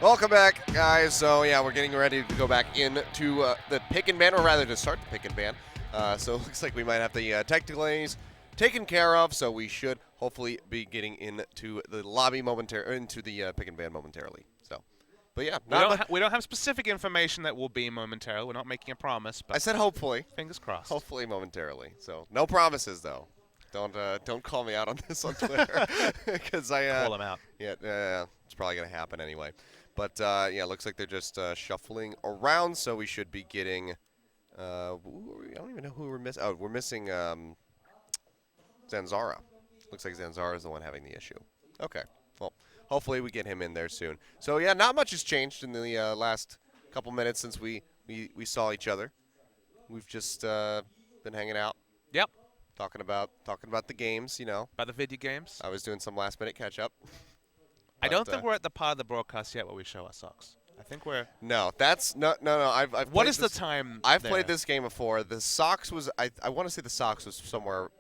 Welcome back, guys. So, yeah, we're getting ready to go back into the pick and ban, or rather to start the pick and ban. So, it looks like we might have the tech delays taken care of, so we should hopefully be getting into the lobby into the pick and ban momentarily. So, but yeah, we don't have specific information that will be momentarily. We're not making a promise, but I said hopefully. Fingers crossed. Hopefully momentarily. So, no promises, though. Don't call me out on this on Twitter, because call them out. Yeah, it's probably gonna happen anyway. But, yeah, it looks like they're just shuffling around, so we should be getting I don't even know who we're missing. Oh, we're missing Zanzara. Looks like Zanzara is the one having the issue. Okay. Well, hopefully we get him in there soon. So, yeah, not much has changed in the last couple minutes since we saw each other. We've just been hanging out. Yep. Talking about the games, you know. About the video games. I was doing some last-minute catch-up. I don't think we're at the part of the broadcast yet where we show our socks. I think we're... No, that's... No. I've what is the time I've played this game before. The socks was... I want to say the socks was somewhere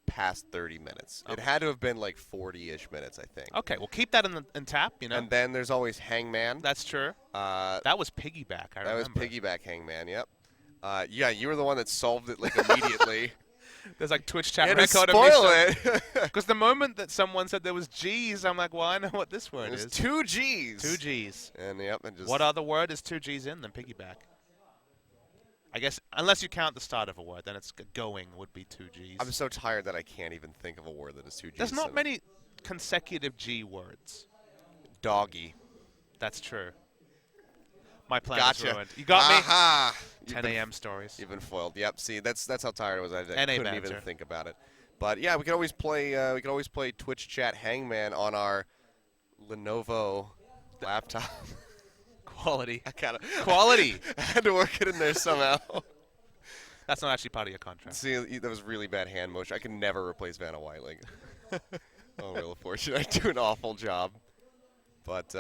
past 30 minutes. Okay. It had to have been like 40-ish minutes, I think. Okay, we'll keep that in tap, you know. And then there's always Hangman. That's true. That was Piggyback, I remember. That was Piggyback Hangman, yep. Yeah, you were the one that solved it like immediately. There's like Twitch chat record of me. Spoil it. Because the moment that someone said there was G's, I'm like, well, I know what this word is. 2 G's. 2 G's. And yep, and just... What other word is 2 G's in than piggyback? I guess, unless you count the start of a word, then it's going would be 2 G's. I'm so tired that I can't even think of a word that is 2 G's. There's not many consecutive G words. Doggy. That's true. My plan Gotcha. is ruined. You got me? Aha! 10 a.m. stories. You've been foiled. Yep. See, that's how tired I was. I NA couldn't banter. even think about it. But yeah, we can always play Twitch chat Hangman on our Lenovo laptop. Quality. Quality. I had to work it in there somehow. That's not actually part of your contract. See, that was really bad hand motion. I can never replace Vanna Whiteling. Oh, real unfortunate. I do an awful job. But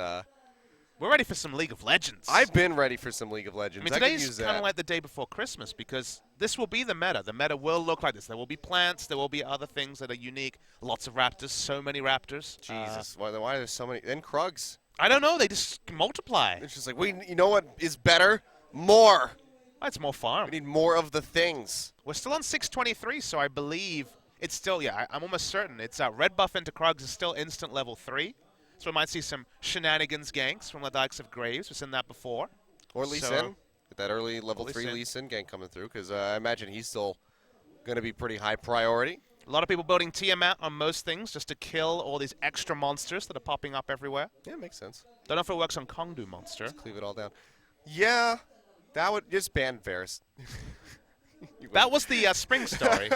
we're ready for some League of Legends. I've been ready for some League of Legends. I mean, today's kind of like the day before Christmas because this will be the meta. The meta will look like this. There will be plants. There will be other things that are unique. Lots of raptors. So many raptors. Jesus. Why are there so many? And Krugs. I don't know. They just multiply. It's just like, you know what is better? More. It's more farm. We need more of the things. We're still on 623, so I believe it's still, I'm almost certain. It's red buff into Krugs is still instant level 3. So we might see some shenanigans ganks from the likes of Graves. We've seen that before. Or Lee Sin. Get that early level 3 Lee Sin gank coming through, because I imagine he's still going to be pretty high priority. A lot of people building Tiamat on most things just to kill all these extra monsters that are popping up everywhere. Yeah, makes sense. Don't know if it works on Kongdu Monster. Just cleave it all down. Yeah, that would just ban Varus. That was the spring story.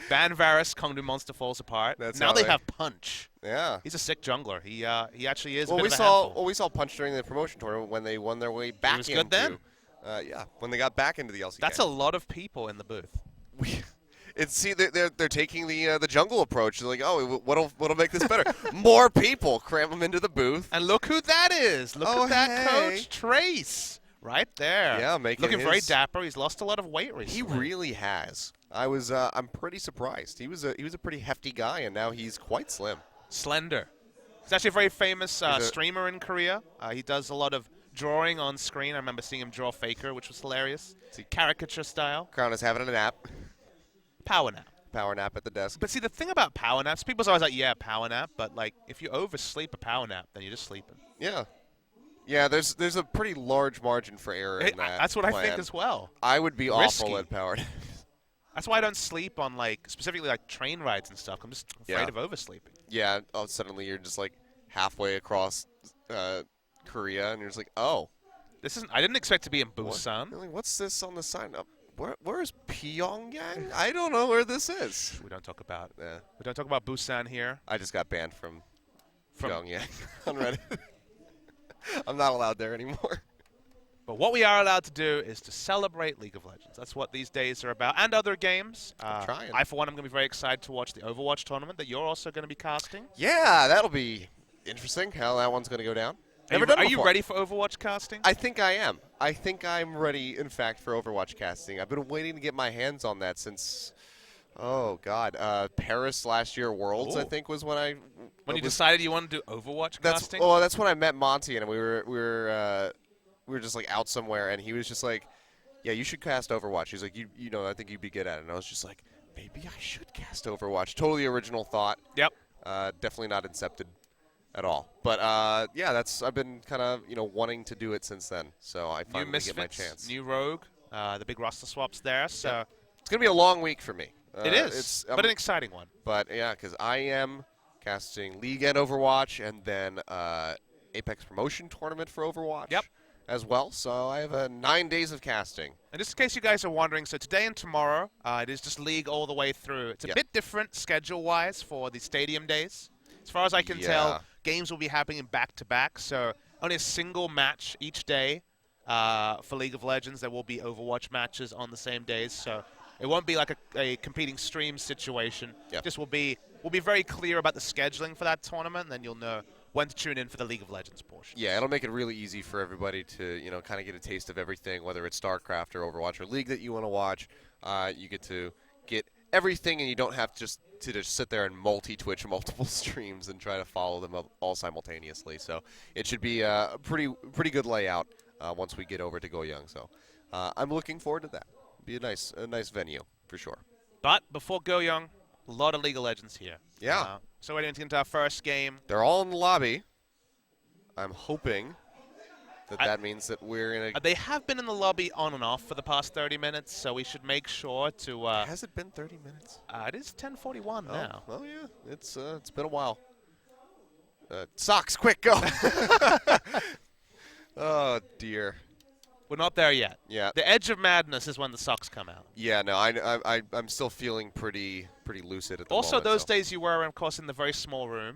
Ban Varus, Kongdu Monster falls apart. Now they have Punch. Yeah. He's a sick jungler. He actually is. Well, a bit of a handful. we saw Punch during the promotion tournament when they won their way back into. He was good then. Yeah, when they got back into the LCK. That's a lot of people in the booth. They're taking the jungle approach. They're like, oh, what'll make this better? More people, cram them into the booth. And look who that is. Look at that coach, Trace. Right there. Yeah, looking very dapper. He's lost a lot of weight recently. He really has. I'm pretty surprised. He was a pretty hefty guy, and now he's quite slim. Slender. He's actually a very famous streamer in Korea. He does a lot of drawing on screen. I remember seeing him draw Faker, which was hilarious. Caricature style. Crown is having a nap. Power nap. Power nap at the desk. But see, the thing about power naps, people's always like, yeah, power nap. But like, if you oversleep a power nap, then you're just sleeping. Yeah. Yeah, there's a pretty large margin for error in that. That's what I think as well. I would be awful at power naps. That's why I don't sleep on specifically train rides and stuff. I'm just afraid of oversleeping. Yeah. Oh, suddenly you're just like halfway across Korea, and you're just like, oh, I didn't expect to be in Busan. Really? What's this on the sign up? Where's Pyongyang? I don't know where this is. We don't talk about. We don't talk about Busan here. I just got banned from Pyongyang on Reddit. I'm not allowed there anymore. But what we are allowed to do is to celebrate League of Legends. That's what these days are about. And other games. Trying. I, for one, am going to be very excited to watch the Overwatch tournament that you're also going to be casting. Yeah, that'll be interesting how that one's going to go down. Are you ready for Overwatch casting? I think I am. I think I'm ready, in fact, for Overwatch casting. I've been waiting to get my hands on that since Oh God, Paris last year Worlds I Ooh. think was when I When you was, decided you wanted to do Overwatch casting? that's when I met Monty and we were just like out somewhere and he was just like, yeah, you should cast Overwatch. He's like, you know, I think you'd be good at it. And I was just like, maybe I should cast Overwatch. Totally original thought. Yep. Definitely not incepted at all. But yeah, I've been kind of wanting to do it since then. So I New finally get my Misfits, chance. new Rogue, the big roster swaps there. So Yep. It's gonna be a long week for me. it is, but an exciting one. But yeah, because I am casting League and Overwatch, and then Apex Promotion Tournament for Overwatch. Yep. As well. So I have 9 days of casting. And just in case you guys are wondering, so today and tomorrow, it is just League all the way through. It's a bit different schedule-wise for the stadium days. As far as I can tell, games will be happening back-to-back, so only a single match each day for League of Legends. There will be Overwatch matches on the same days, so it won't be like a competing stream situation. Yep. Just we'll be very clear about the scheduling for that tournament, and then you'll know when to tune in for the League of Legends portion. Yeah, it'll make it really easy for everybody to, kind of get a taste of everything, whether it's StarCraft or Overwatch or League that you want to watch. You get to get everything, and you don't have to just sit there and multi-Twitch multiple streams and try to follow them all simultaneously. So it should be a pretty good layout once we get over to Goyang. So I'm looking forward to that. Be a nice venue for sure. But before Goyang, a lot of League of Legends here. Yeah. So we're into our first game. They're all in the lobby. I'm hoping that means that we're in a... They have been in the lobby on and off for the past 30 minutes, so we should make sure to... Has it been 30 minutes? It is 10:41 now. Oh, yeah. It's been a while. Socks, quick, go! Oh, dear. We're not there yet. Yeah. The edge of madness is when the socks come out. Yeah, no, I'm still feeling pretty lucid at the moment. Also, those days you were, of course, in the very small room.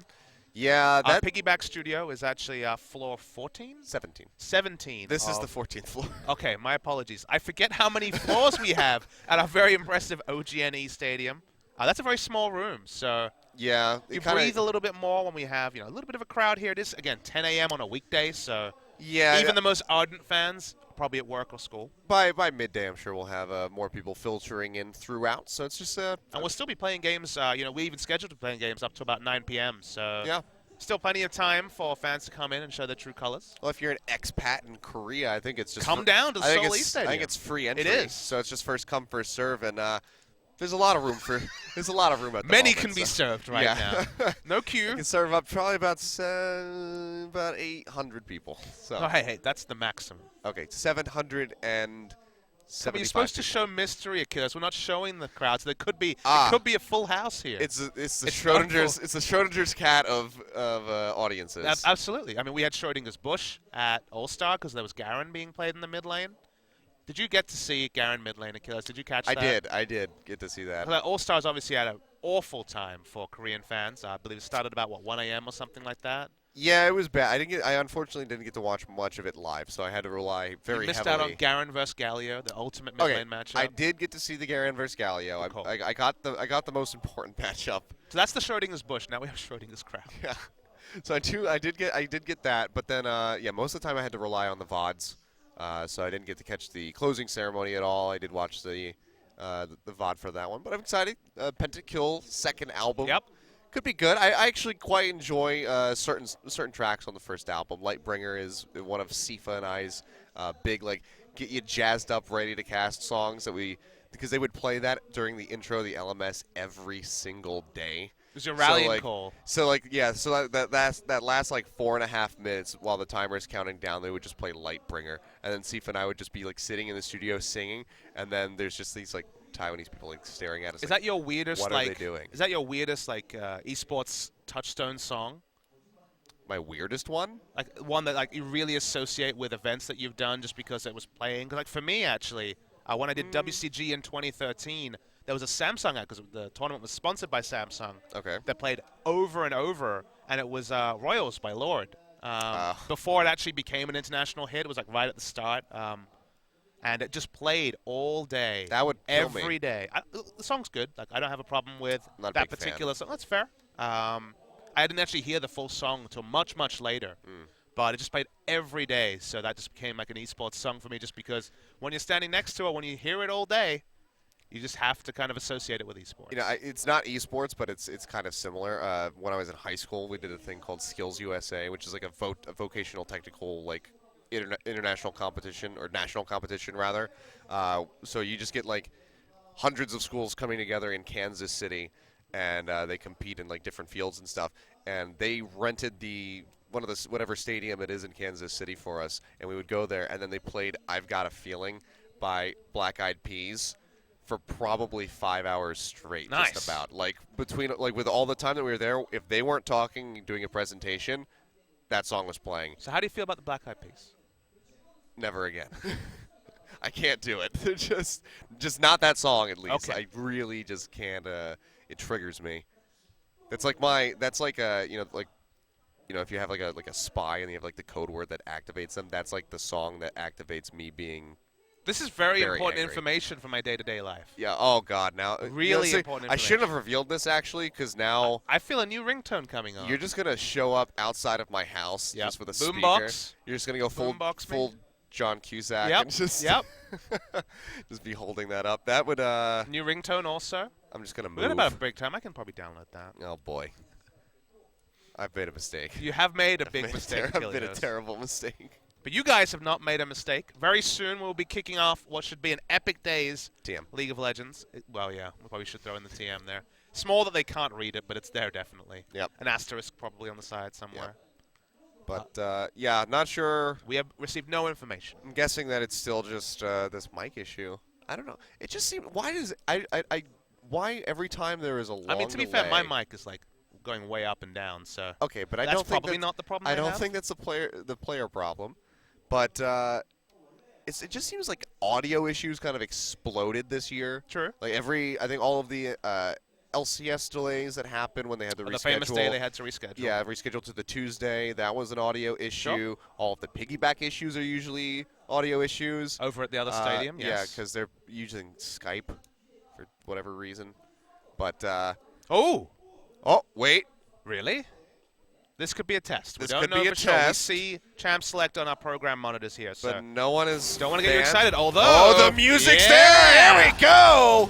Yeah, Our that... Piggyback Studio is actually floor 14? 17. 17. This is the 14th floor. Okay, my apologies. I forget how many floors we have at our very impressive OGNE Stadium. That's a very small room, so yeah, you breathe a little bit more when we have a little bit of a crowd here. It is, again, 10 a.m. on a weekday, so yeah, even the most ardent fans are probably at work or school. By midday, I'm sure we'll have more people filtering in throughout, so it's just... and we'll still be playing games, we even scheduled to play games up to about 9 p.m., so... Yeah. Still plenty of time for fans to come in and show their true colors. Well, if you're an expat in Korea, I think it's just... Come down to the Seoul East Stadium. I think it's free entry. It is. So it's just first come, first serve, and there's a lot of room for... There's a lot of room at the Many moment, can be served right now. No queue. You can serve up probably about 800 people. So. Oh, hey, that's the maximum. Okay, 775. You're supposed to show mystery, Achilles. We're not showing the crowd, so there could be a full house here. It's the Schrodinger's cat of audiences. Absolutely. I mean, we had Schrodinger's Bush at All-Star because there was Garen being played in the mid lane. Did you get to see Garen mid lane, Achilles? Did you catch that? I did get to see that. All-Stars obviously had an awful time for Korean fans. I believe it started about, 1 a.m. or something like that? Yeah, it was bad. I unfortunately didn't get to watch much of it live, so I had to rely very heavily. You missed out on Garen versus Galio, the ultimate mid lane matchup. I did get to see the Garen versus Galio. Cool. I got the most important matchup. So that's the Schrodinger's Bush. Now we have Schrodinger's crowd. Yeah. So I did get that, but then most of the time I had to rely on the VODs. So I didn't get to catch the closing ceremony at all. I did watch the VOD for that one, but I'm excited. Pentakill second album. Yep. Could be good. I actually quite enjoy certain tracks on the first album. Lightbringer is one of Sifa and I's big, get you jazzed up, ready to cast songs because they would play that during the intro of the LMS every single day. It was your rallying call. So that last 4.5 minutes while the timer is counting down, they would just play Lightbringer, and then Sifa and I would just be sitting in the studio singing, and then there's just these Taiwanese people staring at us. Is that your weirdest? What are they doing? Is that your weirdest esports touchstone song? My weirdest one? One that you really associate with events that you've done just because it was playing. Cause, for me actually, when I did WCG in 2013, there was a Samsung ad because the tournament was sponsored by Samsung. Okay. That played over and over, and it was Royals by Lord. Before it actually became an international hit, it was right at the start. And it just played all day. That would kill me. Every day. The song's good. I don't have a problem with Not that a big particular fan. song. That's fair. I didn't actually hear the full song until much, much later. But it just played every day. So that just became an esports song for me just because when you're standing next to it, when you hear it all day, You just have to kind of associate it with esports. You know, it's not esports, but it's kind of similar. When I was in high school, we did a thing called Skills USA, which is like a vocational technical like international competition or national competition rather. So you just get like hundreds of schools coming together in Kansas City, and they compete in like different fields and stuff. And they rented whatever stadium it is in Kansas City for us, and we would go there, and then they played "I've Got a Feeling" by Black Eyed Peas for probably 5 hours straight. Nice. Just about with all the time that we were there, if they weren't talking and doing a presentation, that song was playing. So how do you feel about the Black Eyed Peas? Never again. I can't do it. just not that song at least. Okay. I really just can't. It triggers me. That's like if you have like a spy and you have like the code word that activates them. That's like the song that activates me being. This is very important angry. Information for my day-to-day life. Yeah. Oh God. Now. Really important information. I shouldn't have revealed this actually, because now I feel a new ringtone coming on. you're just gonna show up outside of my house just with a speaker. Boombox. You're just gonna go full John Cusack and just just be holding that up. That would new ringtone also. I'm just gonna move. We're about a break time. I can probably download that. Oh boy. I've made a mistake. You have made a big mistake. I've made a terrible mistake. But you guys have not made a mistake. Very soon we'll be kicking off what should be an epic days TM. League of Legends. Well, yeah, we probably should throw in the TM there. Small that they can't read it, but it's there definitely. Yep. An asterisk probably on the side somewhere. Yep. But yeah, not sure. We have received no information. I'm guessing that it's still just this mic issue. I don't know. It just seems. Why does why every time there is a long I mean, to be fair, my mic is like going way up and down, so. Okay, but I that's don't think probably not the problem. I don't think that's the player problem, but it just seems like audio issues kind of exploded this year. True. Like I think all of the LCS delays that happened when they had to reschedule. The famous day they had to reschedule. Yeah, rescheduled to the Tuesday. That was an audio issue. Sure. All of the piggyback issues are usually audio issues. Over at the other stadium, yes. Yeah, because they're using Skype for whatever reason. But oh, wait. Really? This could be a test. This we don't could know be a for sure. test. We see Champ Select on our program monitors here, so But no one is. don't want to get you banned. excited. Although, oh, the music's there. Here we go.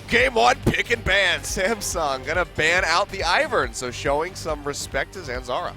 Game 1, pick and ban. Samsung gonna ban out the Ivern, so showing some respect to Zanzara.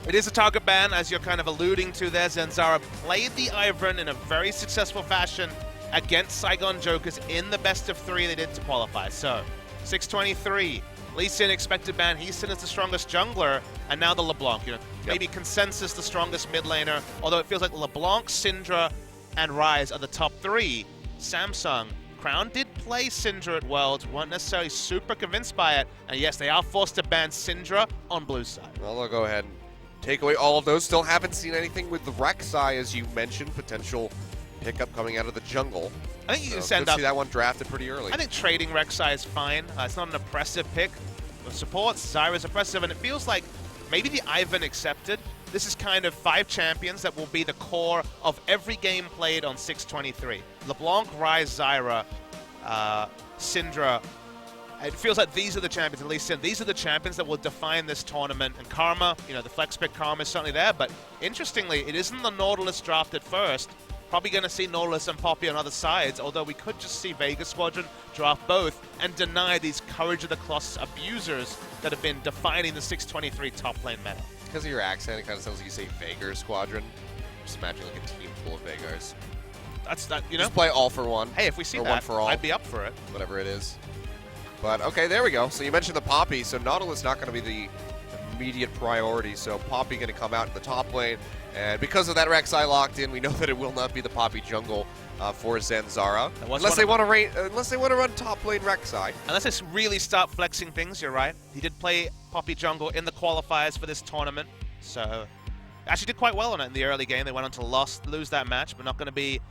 It is a target ban, as you're kind of alluding to there. Zanzara played the Ivern in a very successful fashion against Saigon Jokers in the best of 3 they did to qualify. So, 623. Lee Sin expected ban. Lee Sin is the strongest jungler, and now the LeBlanc. Maybe consensus the strongest mid laner, although it feels like LeBlanc, Syndra, and Ryze are the top 3. Samsung, Crown did play Syndra at Worlds, weren't necessarily super convinced by it, and yes, they are forced to ban Syndra on blue side. Well, they'll go ahead and take away all of those. Still haven't seen anything with the Rek'Sai, as you mentioned, potential pickup coming out of the jungle. I think you can Good send to up. see that one drafted pretty early. I think trading Rek'Sai is fine. It's not an oppressive pick. The supports, Zyra's oppressive, and it feels like maybe the Ivern accepted. This is kind of 5 champions that will be the core of every game played on 623. LeBlanc, Ryze, Zyra, Syndra. It feels like these are the champions, at least these are the champions that will define this tournament. And Karma, the flex pick Karma is certainly there, but interestingly, it isn't the Nautilus drafted first. Probably going to see Nautilus and Poppy on other sides, although we could just see Vega Squadron draft both and deny these Courage of the Colossus abusers that have been defining the 623 top lane meta. Because of your accent, it kind of sounds like you say Vega Squadron. Just imagine like a team full of Vegars. That's that, Just play all for one. Hey, if we see or that, one for all. I'd be up for it. Whatever it is. But, okay, there we go. So you mentioned the Poppy, so Nautilus not going to be the immediate priority, so Poppy going to come out in the top lane. And because of that Rek'Sai locked in, we know that it will not be the Poppy jungle for Zanzara. Unless they want to run top lane Rek'Sai. Unless they really start flexing things, you're right. He did play Poppy jungle in the qualifiers for this tournament, so actually did quite well on it in the early game. They went on to lose that match, but not going to be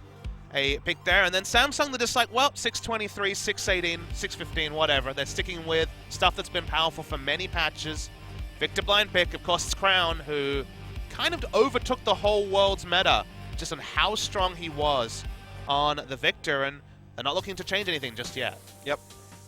a pick there. And then Samsung, they're just like, well, 623, 618, 615, whatever. They're sticking with stuff that's been powerful for many patches. Victor blind pick, of course, it's Crown, who kind of overtook the whole world's meta just on how strong he was on the Victor, and they're not looking to change anything just yet. Yep.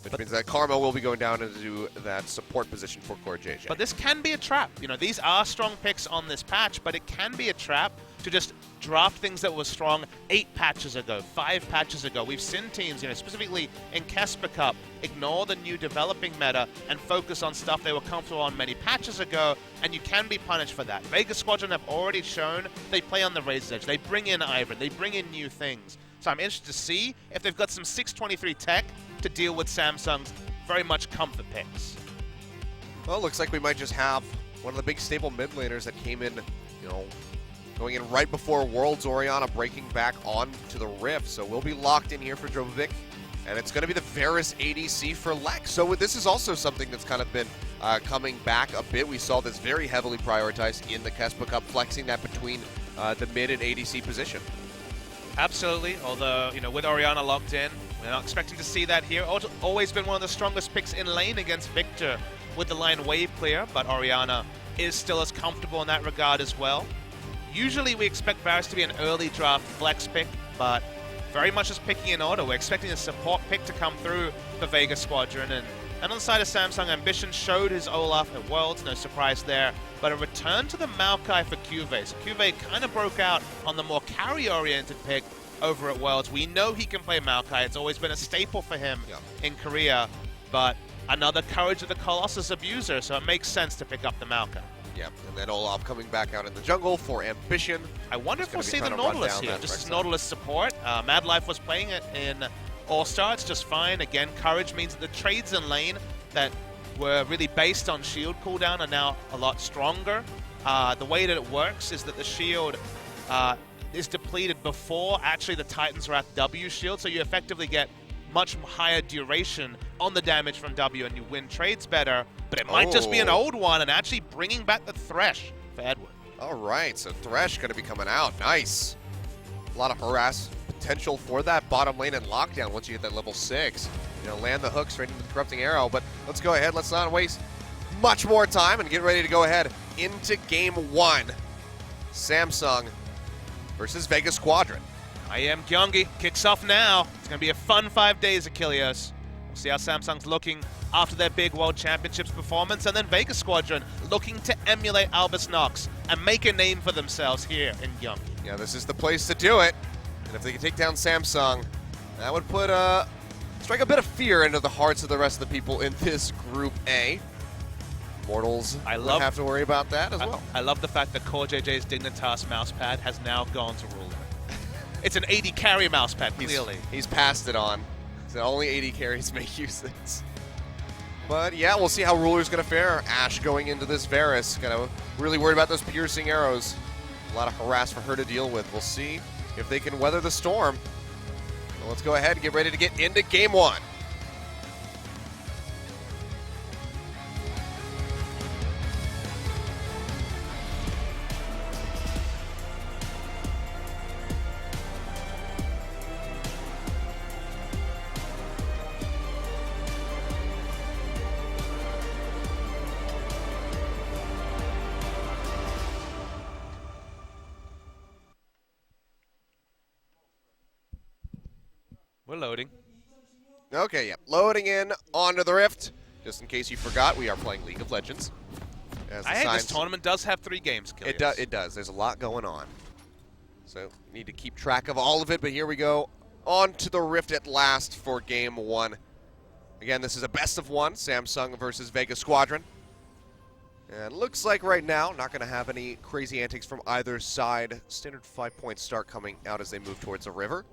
Which means that Karma will be going down into that support position for Core JJ. But this can be a trap. These are strong picks on this patch, but it can be a trap to just draft things that were strong 8 patches ago, 5 patches ago. We've seen teams, specifically in Kesper Cup, ignore the new developing meta and focus on stuff they were comfortable on many patches ago, and you can be punished for that. Vega Squadron have already shown they play on the razor's edge. They bring in Ivan, they bring in new things. So I'm interested to see if they've got some 623 tech to deal with Samsung's very much comfort picks. Well, it looks like we might just have one of the big stable mid laners that came in, going in right before Worlds. Orianna breaking back onto the Rift, so we'll be locked in here for Drobovic, and it's going to be the Varus ADC for Lex. So this is also something that's kind of been coming back a bit. We saw this very heavily prioritized in the Kesper Cup, flexing that between the mid and ADC position. Absolutely, although, with Orianna locked in, we're not expecting to see that here. Always been one of the strongest picks in lane against Victor with the line wave clear, but Orianna is still as comfortable in that regard as well. Usually we expect Varus to be an early draft flex pick, but very much as picking in order. We're expecting a support pick to come through for Vega Squadron, and on the side of Samsung, Ambition showed his Olaf at Worlds, no surprise there, but a return to the Maokai for Cuvée. So Cuvée kind of broke out on the more carry-oriented pick over at Worlds. We know he can play Maokai. It's always been a staple for him in Korea, but another Courage of the Colossus abuser, so it makes sense to pick up the Maokai. Yeah, and then Olaf coming back out in the jungle for Ambition. I wonder if we'll see the Nautilus here, just Nautilus support. Mad Life was playing it in All-Star, it's just fine. Again, Courage means that the trades in lane that were really based on shield cooldown are now a lot stronger. The way that it works is that the shield is depleted before actually the Titans are at W shield, so you effectively get much higher duration on the damage from W and you win trades better, but it might just be an old one and actually bringing back the Thresh for Edward. All right, so Thresh going to be coming out. Nice. A lot of harass potential for that bottom lane and lockdown once you hit that level 6. Land the hook straight into the Corrupting Arrow, but let's go ahead. Let's not waste much more time and get ready to go ahead into Game 1. Samsung versus Vega Squadron. IEM Gyeonggi kicks off now. It's going to be a fun 5 days, Achilles. We'll see how Samsung's looking after their big World Championships performance, and then Vega Squadron looking to emulate Albus Nox and make a name for themselves here in Gyeonggi. Yeah, this is the place to do it. And if they can take down Samsung, that would put strike a bit of fear into the hearts of the rest of the people in this Group A. Mortals don't have to worry about that as well. I love the fact that Core JJ's Dignitas mousepad has now gone to Ruler. It's an AD carry mousepad, clearly. He's passed it on. So only AD carries make use of this. But yeah, we'll see how Ruler's going to fare. Ashe going into this Varus. Really worried about those piercing arrows. A lot of harass for her to deal with. We'll see if they can weather the storm. So let's go ahead and get ready to get into Game 1. We're loading. Okay, yeah. Loading in onto the Rift. Just in case you forgot, we are playing League of Legends. This tournament does have 3 games, Kilios. It does. There's a lot going on. So, need to keep track of all of it, but here we go. On to the Rift at last for Game 1. Again, this is a best of 1, Samsung versus Vega Squadron. And looks like right now, not going to have any crazy antics from either side. Standard 5-point start coming out as they move towards the river.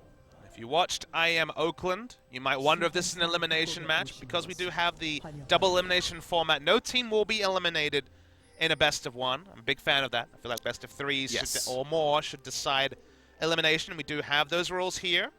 If you watched IEM Oakland, you might wonder if this is an elimination match, because we do have the double elimination format. No team will be eliminated in a best of 1. I'm a big fan of that. I feel like best of 3s or more should decide elimination. We do have those rules here.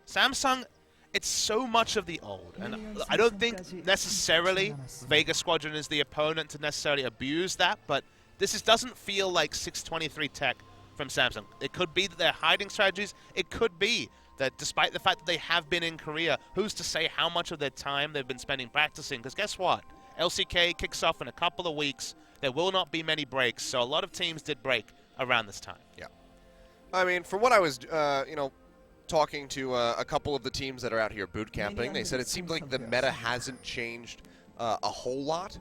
Samsung, it's so much of the old, and I don't think necessarily Vega Squadron is the opponent to necessarily abuse that, but this doesn't feel like 623 tech from Samsung. It could be that they're hiding strategies. It could be that despite the fact that they have been in Korea, who's to say how much of their time they've been spending practicing? Because guess what? LCK kicks off in a couple of weeks. There will not be many breaks, so a lot of teams did break around this time. Yeah. I mean, from what I was, talking to a couple of the teams that are out here boot camping, they said it seemed like the meta hasn't changed a whole lot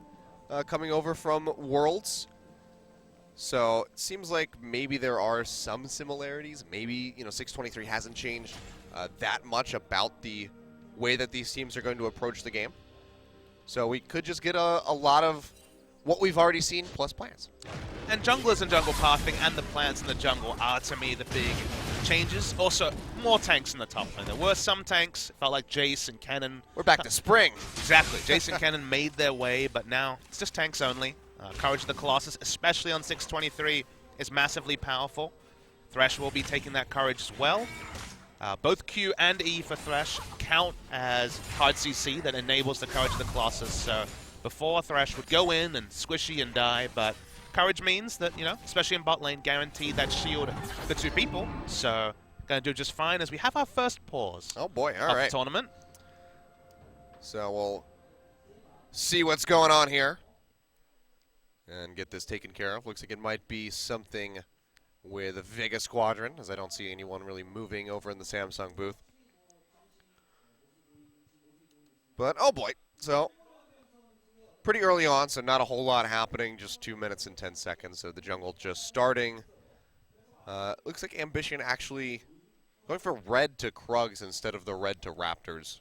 coming over from Worlds. So it seems like maybe there are some similarities. Maybe, 623 hasn't changed that much about the way that these teams are going to approach the game. So we could just get a lot of what we've already seen plus plants. And junglers and jungle pathing and the plants in the jungle are, to me, the big changes. Also, more tanks in the top lane. There were some tanks. It felt like Jace and Kennen. We're back to spring. Exactly. Jace and Kennen made their way, but now it's just tanks only. Courage of the Colossus, especially on 623, is massively powerful. Thresh will be taking that courage as well. Both Q and E for Thresh count as hard CC that enables the Courage of the Colossus. So before, Thresh would go in and squishy and die, but courage means that, especially in bot lane, guaranteed that shield the two people. So going to do just fine as we have our first pause. Oh boy, all of right. the tournament. So we'll see what's going on here and get this taken care of. Looks like it might be something with Vega Squadron, as I don't see anyone really moving over in the Samsung booth. But, oh boy, so pretty early on, so not a whole lot happening, just 2 minutes and 10 seconds, so the jungle just starting. Looks like Ambition actually going for red to Krugs instead of the red to Raptors,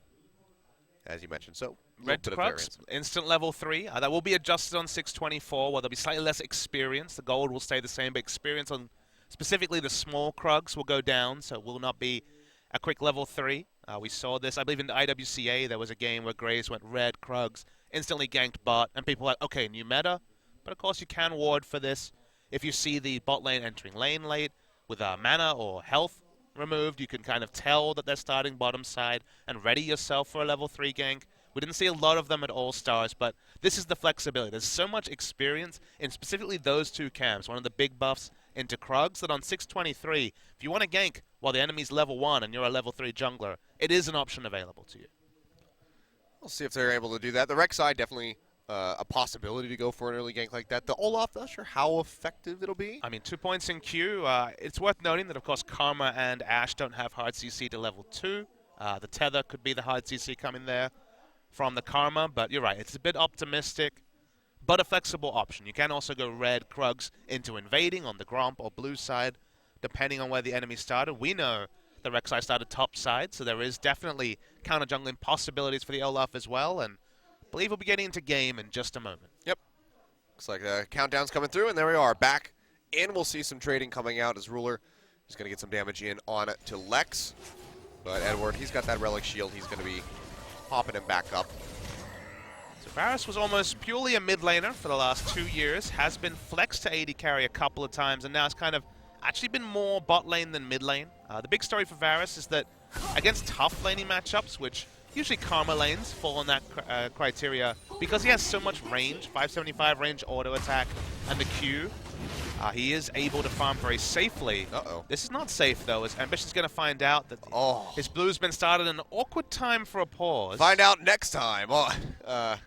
as you mentioned. So Red to Krugs, instant level 3. That will be adjusted on 624, where there'll be slightly less experience. The gold will stay the same, but experience on specifically the small Krugs will go down, so it will not be a quick level 3. We saw this, I believe in the IWCA, there was a game where Graves went red, Krugs, instantly ganked bot, and people were like, okay, new meta. But of course you can ward for this. If you see the bot lane entering lane late with mana or health removed, you can kind of tell that they're starting bottom side and ready yourself for a level 3 gank. We didn't see a lot of them at All-Stars, but this is the flexibility. There's so much experience in specifically those two camps. One of the big buffs into Krugs that on 623, if you want to gank while the enemy's level 1 and you're a level 3 jungler, it is an option available to you. We'll see if they're able to do that. The Rec side definitely a possibility to go for an early gank like that. The Olaf, not sure how effective it'll be. I mean, 2 points in Q. It's worth noting that, of course, Karma and Ashe don't have hard CC to level 2. The Tether could be the hard CC coming there from the Karma, but you're right. It's a bit optimistic, but a flexible option. You can also go red Krugs into invading on the Gromp or blue side, depending on where the enemy started. We know the Rec side started top side, so there is definitely counter-jungling possibilities for the Olaf as well, and I believe we'll be getting into game in just a moment. Yep. Looks like the countdown's coming through, and there we are. Back in, we'll see some trading coming out as Ruler is going to get some damage in on to Lex. But Edward, he's got that Relic Shield. He's going to be popping him back up. So Varus was almost purely a mid laner for the last 2 years, has been flexed to AD carry a couple of times, and now it's kind of actually been more bot lane than mid lane. The big story for Varus is that against tough laning matchups, which usually Karma lanes fall on that criteria, because he has so much range, 575 range auto attack, and the Q, he is able to farm very safely. Uh-oh. This is not safe, though, as Ambition's going to find out that his blue's been started in an awkward time for a pause. Find out next time on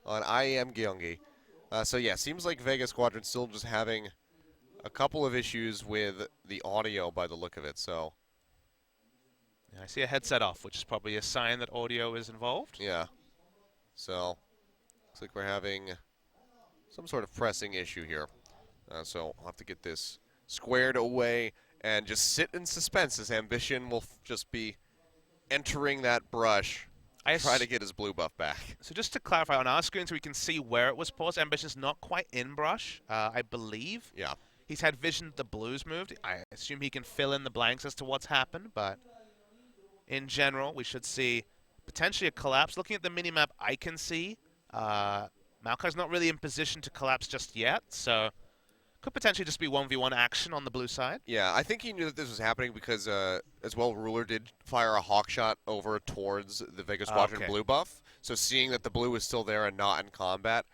IEM Gyeonggi. So yeah, seems like Vega Squadron still just having a couple of issues with the audio by the look of it, so. Yeah, I see a headset off, which is probably a sign that audio is involved. Yeah. So, looks like we're having some sort of pressing issue here. So, I'll have to get this squared away and just sit in suspense as Ambition will just be entering that brush, try to get his blue buff back. So just to clarify, on our screen so we can see where it was paused, Ambition's not quite in brush, I believe. Yeah. He's had vision that the blues moved. I assume he can fill in the blanks as to what's happened, but in general, we should see potentially a collapse. Looking at the minimap, I can see Maokai's not really in position to collapse just yet, so could potentially just be 1v1 action on the blue side. Yeah, I think he knew that this was happening because, as well, Ruler did fire a hawk shot over towards the Vega Squadron blue buff. So seeing that the blue is still there and not in combat,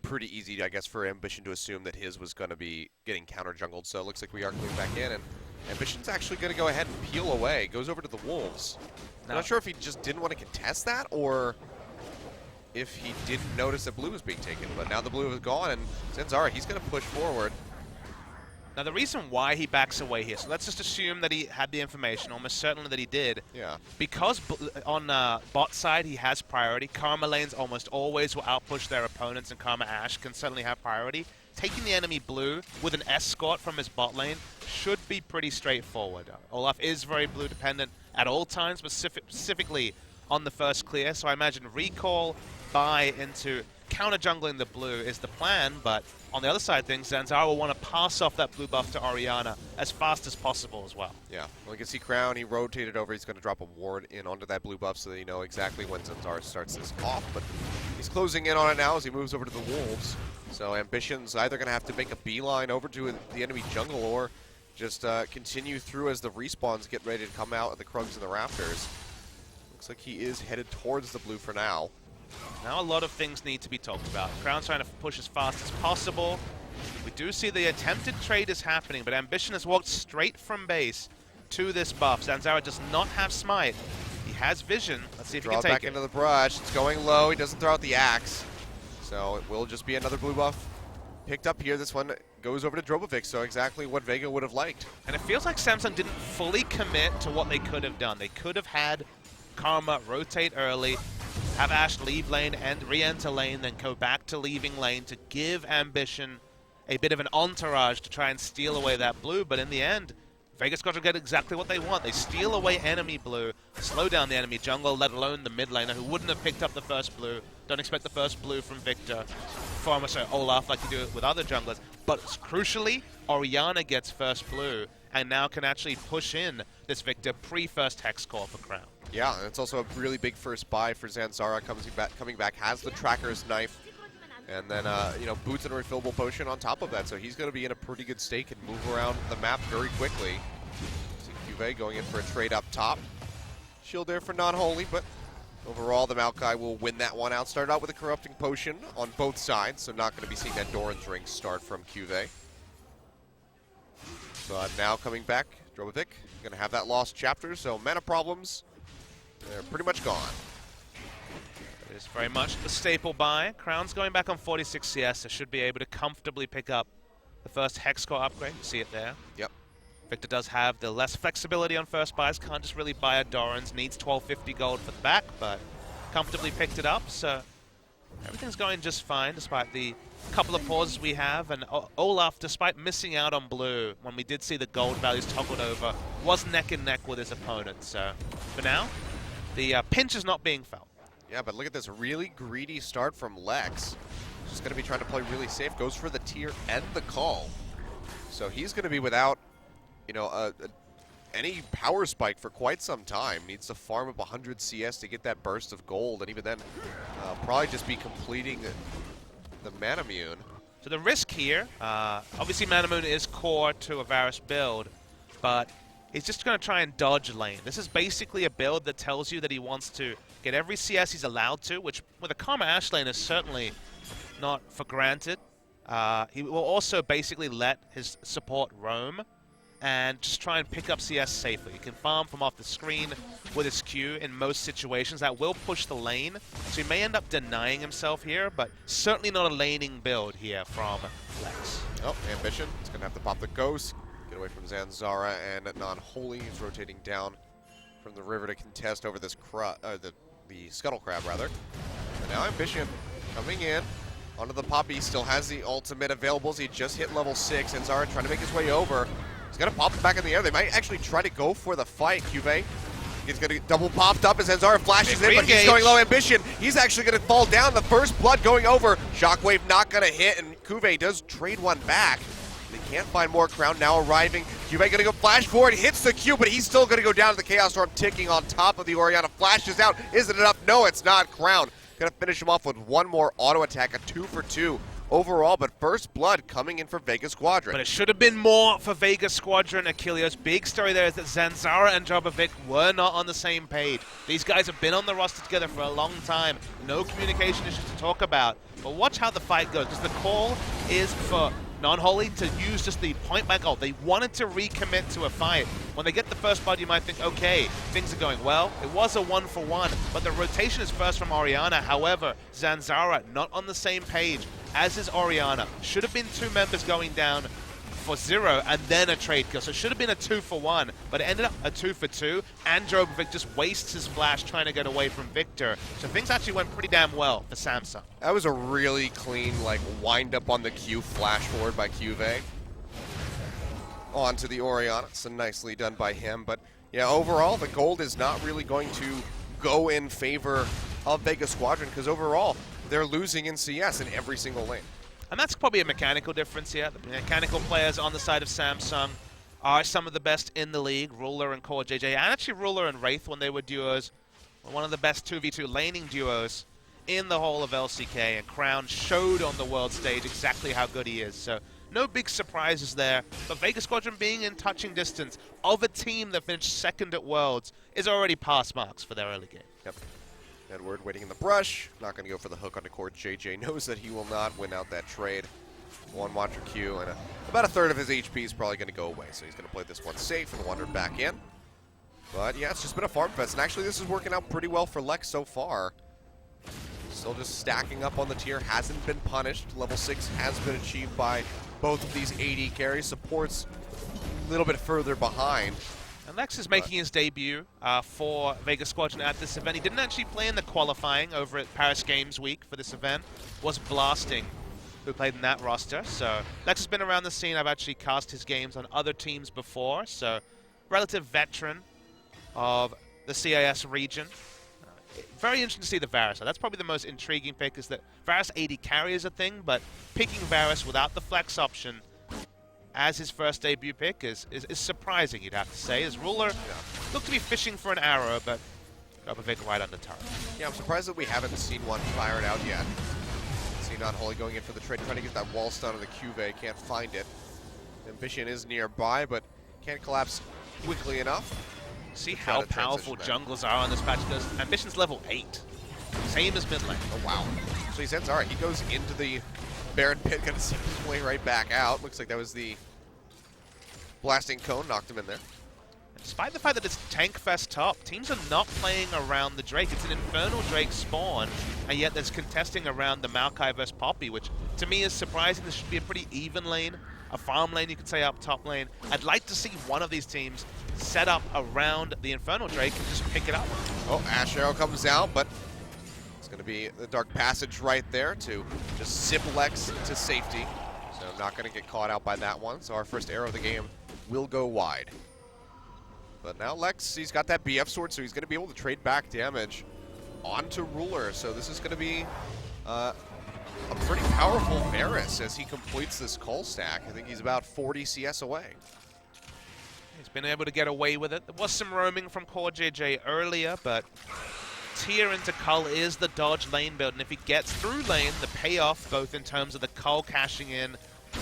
pretty easy, I guess, for Ambition to assume that his was going to be getting counter-jungled. So it looks like we are coming back in, and Ambition's actually going to go ahead and peel away. Goes over to the Wolves. I'm not sure if he just didn't want to contest that or if he didn't notice that blue was being taken. But now the blue is gone, and Zanzara, he's going to push forward. Now, the reason why he backs away here, so let's just assume that he had the information, almost certainly that he did. Yeah. Because on bot side, he has priority. Karma lanes almost always will outpush their opponents, and Karma Ashe can certainly have priority. taking the enemy blue with an escort from his bot lane should be pretty straightforward. Olaf is very blue dependent at all times, but specifically on the first clear, so I imagine recall, buy into counter jungling the blue is the plan, but on the other side of things, Zanzara will want to pass off that blue buff to Orianna as fast as possible as well. Yeah, well, you can see Crown, he rotated over, he's going to drop a ward in onto that blue buff so that you know exactly when Zanzara starts this off, but he's closing in on it now as he moves over to the Wolves. So Ambition's either going to have to make a beeline over to the enemy jungle or just continue through as the respawns get ready to come out at the Krugs and the Raptors. Looks like he is headed towards the blue for now. Now a lot of things need to be talked about. Crown's trying to push as fast as possible. We do see the attempted trade is happening, but Ambition has walked straight from base to this buff. Zanzara does not have smite. He has vision. Let's see if he can take it. Back into the brush. It's going low. He doesn't throw out the axe. So it will just be another blue buff picked up here. This one goes over to Drobovic, so exactly what Vega would have liked. And it feels like Samsung didn't fully commit to what they could have done. They could have had Karma rotate early, have Ashe leave lane and re-enter lane, then go back to leaving lane to give Ambition a bit of an entourage to try and steal away that blue, but in the end, Vega Squadron get exactly what they want. They steal away enemy blue, slow down the enemy jungle, let alone the mid laner who wouldn't have picked up the first blue. Don't expect the first blue from Victor, from Olaf like you do with other junglers. But crucially, Orianna gets first blue and now can actually push in this Victor pre-first Hex Core for Crown. Yeah, and it's also a really big first buy for Zanzara coming back, has the Tracker's Knife, and then, you know, boots and a refillable potion on top of that, so he's going to be in a pretty good stake and move around the map very quickly. See Cuvée going in for a trade up top. Shield there for Non-Holy, but overall the Maokai will win that one out. Started out with a Corrupting Potion on both sides, so not going to be seeing that Doran's Ring start from Cuvée. But now coming back, Drobovic going to have that lost chapter, so mana problems, they're pretty much gone. It is very much the staple buy. Crown's going back on 46 CS, so should be able to comfortably pick up the first Hex Core upgrade. You see it there. Yep. Victor does have the less flexibility on first buys. Can't just really buy a Doran's. Needs 1250 gold for the back, but comfortably picked it up. So everything's going just fine despite the couple of pauses we have. And Olaf, despite missing out on blue, when we did see the gold values toggled over, was neck and neck with his opponent. So for now, the pinch is not being felt. Yeah, but look at this really greedy start from Lex. Just going to be trying to play really safe. Goes for the tier and the call. So he's going to be without, you know, any power spike for quite some time. Needs to farm up 100 CS to get that burst of gold. And even then, probably just be completing the Manamune. So the risk here, obviously Manamune is core to a Varus build, but he's just going to try and dodge lane. This is basically a build that tells you that he wants to get every CS he's allowed to, which with a Karma Ashe lane is certainly not for granted. He will also basically let his support roam and just try and pick up CS safely. He can farm from off the screen with his Q in most situations. That will push the lane, so he may end up denying himself here, but certainly not a laning build here from Lex. Oh, Ambition. He's going to have to pop the Ghost. Get away from Zanzara and Non-Holy. He's rotating down from the river to contest over this the Scuttle Crab, rather. And now Ambition coming in onto the Poppy. Still has the ultimate available. He just hit level 6. Zanzara trying to make his way over. He's going to pop it back in the air. They might actually try to go for the fight. Cuvée is going to get double popped up as Zanzara flashes in, but he's going low. Ambition. He's actually going to fall down. The first blood going over. Shockwave not going to hit, and Cuvée does trade one back. They can't find more. Crown now arriving. Cuvée going to go flash forward. Hits the Q, but he's still going to go down to the Chaos Storm ticking on top of the Orianna. Flashes out. Is it enough? No, it's not. Crown going to finish him off with one more auto attack. A 2 for 2 overall, but first blood coming in for Vega Squadron. But it should have been more for Vega Squadron. Achilleos, big story there is that Zanzara and Drobovic were not on the same page. These guys have been on the roster together for a long time. No communication issues to talk about. But watch how the fight goes, because the call is for Non-Holy to use just the point-blank goal. They wanted to recommit to a fight. When they get the first blood, you might think, okay, things are going well. It was a 1-for-1, but the rotation is first from Orianna. However, Zanzara not on the same page, as is Orianna. Should have been 2 members going down for 0 and then a trade kill. So it should have been a 2 for 1, but it ended up a 2 for 2. And Drogovic just wastes his flash trying to get away from Victor. So things actually went pretty damn well for Samsung. That was a really clean, like, wind up on the Q flash forward by Qvei. Onto the Orianna. So nicely done by him. But yeah, overall, the gold is not really going to go in favor of Vega Squadron because overall, they're losing in CS in every single lane. And that's probably a mechanical difference here. The mechanical players on the side of Samsung are some of the best in the league. Ruler and Core JJ, and actually Ruler and Wraith when they were duos, were one of the best 2v2 laning duos in the whole of LCK, and Crown showed on the world stage exactly how good he is. So no big surprises there, but Vega Squadron being in touching distance of a team that finished second at Worlds is already past marks for their early game. Yep. Edward waiting in the brush, not going to go for the hook on the court. JJ knows that he will not win out that trade. One Watcher Q, and about a third of his HP is probably going to go away, so he's going to play this one safe and wander back in. But yeah, it's just been a farm fest, and actually this is working out pretty well for Lex so far. Still just stacking up on the tier, hasn't been punished. Level 6 has been achieved by both of these AD carries. Support's a little bit further behind. And Lex is making his debut for Vega Squadron at this event. He didn't actually play in the qualifying over at Paris Games Week for this event. Was Blasting, who played in that roster. So Lex has been around the scene. I've actually cast his games on other teams before. So relative veteran of the CIS region. Very interesting to see the Varus. So that's probably the most intriguing pick, is that Varus AD carry is a thing, but picking Varus without the flex option as his first debut pick is surprising, you'd have to say, as Ruler looked to be fishing for an arrow, but Drogovic right under turret. Yeah, I'm surprised that we haven't seen one fired out yet. See Not Holy going in for the trade, trying to get that wall stun on the Qvei, can't find it. Ambition is nearby, but can't collapse quickly enough. See how powerful junglers are on this patch, because Ambition's level 8. Same as mid lane. Oh, wow. So he says, all right, he goes into the Baron Pit, gonna see his way right back out. Looks like that was the blasting cone, knocked him in there. Despite the fact that it's Tank Fest top, teams are not playing around the Drake. It's an Infernal Drake spawn, and yet there's contesting around the Maokai versus Poppy, which to me is surprising. This should be a pretty even lane, a farm lane, you could say, up top lane. I'd like to see one of these teams set up around the Infernal Drake and just pick it up. Oh, Ash Arrow comes out, but it's going to be the Dark Passage right there to just zip Lex to safety. So not going to get caught out by that one. So our first arrow of the game will go wide. But now Lex, he's got that BF sword, so he's going to be able to trade back damage onto Ruler. So this is going to be a pretty powerful Varus as he completes this cull stack. I think he's about 40 CS away. He's been able to get away with it. There was some roaming from Core JJ earlier, but tier into cull is the dodge lane build, and if he gets through lane, the payoff, both in terms of the cull cashing in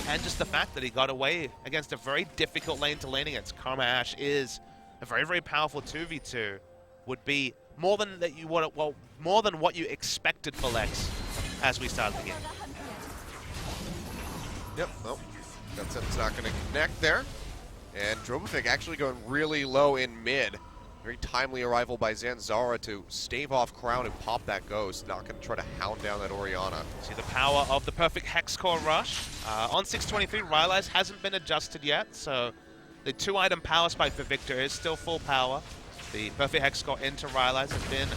and just the fact that he got away against a very difficult lane to lane against. Karma Ash is a very, very powerful 2v2, would be more than that more than what you expected for Lex as we started the game. Yep, well, it's not going to connect there. And Drogovic actually going really low in mid. Very timely arrival by Zanzara to stave off Crown and pop that Ghost. Not going to try to hound down that Orianna. See the power of the perfect Hex Core rush. On 623, Rylai's hasn't been adjusted yet, so the 2-item power spike for Victor is still full power. The perfect Hex Core into Rylai's has been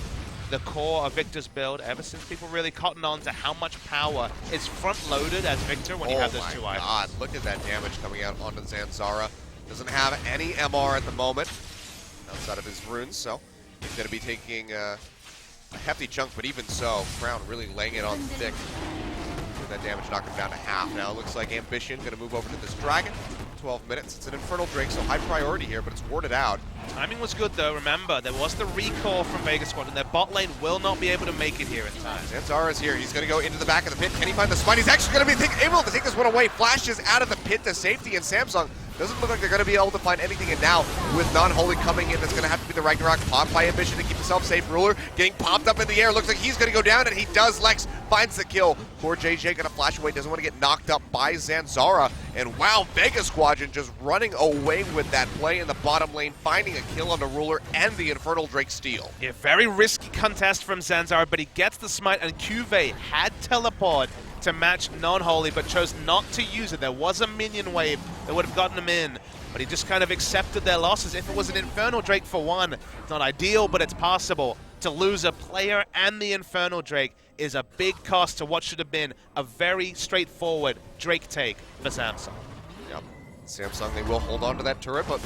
the core of Victor's build ever since people really cottoned on to how much power is front-loaded as Victor when you have those 2 items. God, look at that damage coming out onto Zanzara. Doesn't have any MR at the moment outside of his runes, so he's going to be taking a hefty chunk, but even so, Crown really laying it on thick. With that damage knocked him down to half. Now it looks like Ambition going to move over to this Dragon. 12 minutes. It's an Infernal Drake, so high priority here, but it's warded out. Timing was good, though. Remember, there was the recall from Vega Squadron. Their bot lane will not be able to make it here in time. Zanzara's here. He's going to go into the back of the pit. Can he find the spot? He's actually going to be able to take this one away. Flashes out of the pit to safety, and Samsung doesn't look like they're going to be able to find anything. And now, with Non-Holy coming in, that's going to have to be the Ragnarok popped by Ambition to keep himself safe. Ruler getting popped up in the air. Looks like he's going to go down, and he does. Lex finds the kill. Poor JJ going to flash away. Doesn't want to get knocked up by Zanzara. And wow, Vega Squadron just running away with that play in the bottom lane, finding a kill on the Ruler and the Infernal Drake steal. Yeah, very risky contest from Zanzara, but he gets the smite, and Qvei had teleport to match Non-Holy, but chose not to use it. There was a minion wave that would have gotten him in, but he just kind of accepted their losses. If it was an Infernal Drake for one, it's not ideal, but it's possible. To lose a player and the Infernal Drake is a big cost to what should have been a very straightforward Drake take for Samsung. Yep. Samsung, they will hold on to that turret, but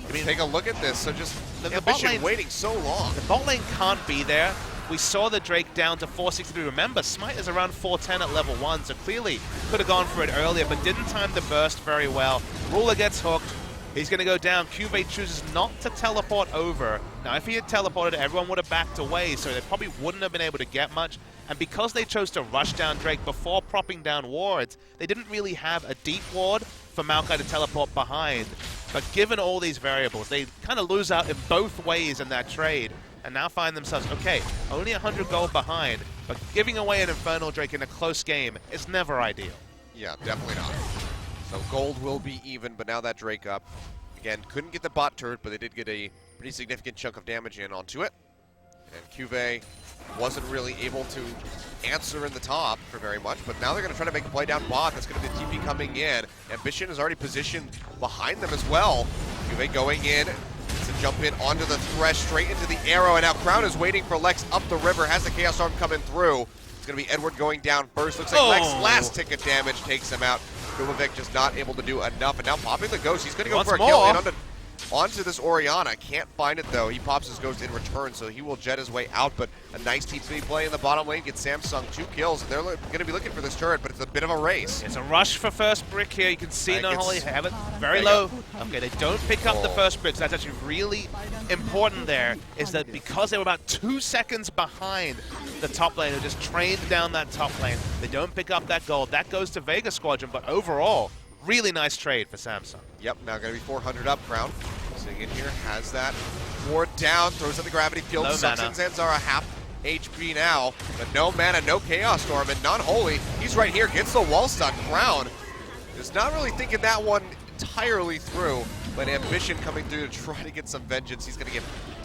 I mean, take a look at this. So just the bot lane waiting so long. The bot lane can't be there. We saw the Drake down to 463. Remember, Smite is around 410 at level 1, so clearly could have gone for it earlier, but didn't time the burst very well. Ruler gets hooked. He's going to go down. Cuvée chooses not to teleport over. Now, if he had teleported, everyone would have backed away, so they probably wouldn't have been able to get much. And because they chose to rush down Drake before propping down wards, they didn't really have a deep ward for Maokai to teleport behind. But given all these variables, they kind of lose out in both ways in that trade, and now find themselves, okay, only 100 gold behind, but giving away an Infernal Drake in a close game is never ideal. Yeah, definitely not. So gold will be even, but now that Drake up. Again, couldn't get the bot turret, but they did get a pretty significant chunk of damage in onto it. And Cuvée wasn't really able to answer in the top for very much, but now they're going to try to make a play down bot. That's going to be the TP coming in. Ambition is already positioned behind them as well. Cuvée going in to jump in onto the Thresh, straight into the arrow, and now Crown is waiting for Lex up the river, has the Chaos Storm coming through. It's going to be Edward going down first. Looks like Lex last ticket damage takes him out. Kubovic just not able to do enough, and now popping the Ghost. He's going to go for a kill in onto this Orianna. Can't find it though. He pops his Ghost in return, so he will jet his way out, but a nice TP play in the bottom lane gets Samsung 2 kills, and they're going to be looking for this turret, but it's a bit of a race. It's a rush for first brick here. You can see Non-Holy have it very low. Okay, they don't pick up the first brick, so that's actually really important there, is that because they were about 2 seconds behind the top lane, who just trained down that top lane, they don't pick up that gold. That goes to Vega Squadron, but overall, really nice trade for Samsung. Yep, now going to be 400 up. Crown sitting in here, has that ward down, throws in the gravity field, sucks in Zanzara, half HP now, but no mana, no Chaos Storm, and Non-Holy, he's right here, gets the wall stun. Crown is not really thinking that one entirely through, but Ambition coming through to try to get some vengeance. He's going to get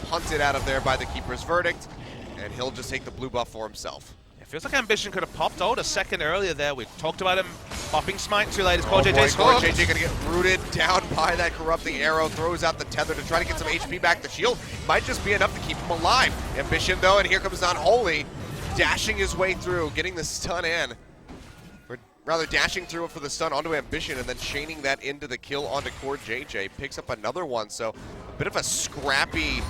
punted out of there by the Keeper's Verdict, and he'll just take the blue buff for himself. Feels like Ambition could have popped ult a second earlier there. We talked about him popping Smite too late. It's JJ's hooked. JJ gonna get rooted down by that corrupting arrow, throws out the tether to try to get some HP back. The shield might just be enough to keep him alive. Ambition though, and here comes Non-Holy, dashing his way through, getting the stun in. Or rather dashing through it for the stun onto Ambition and then chaining that into the kill onto Core JJ. Picks up another one, so a bit of a scrappy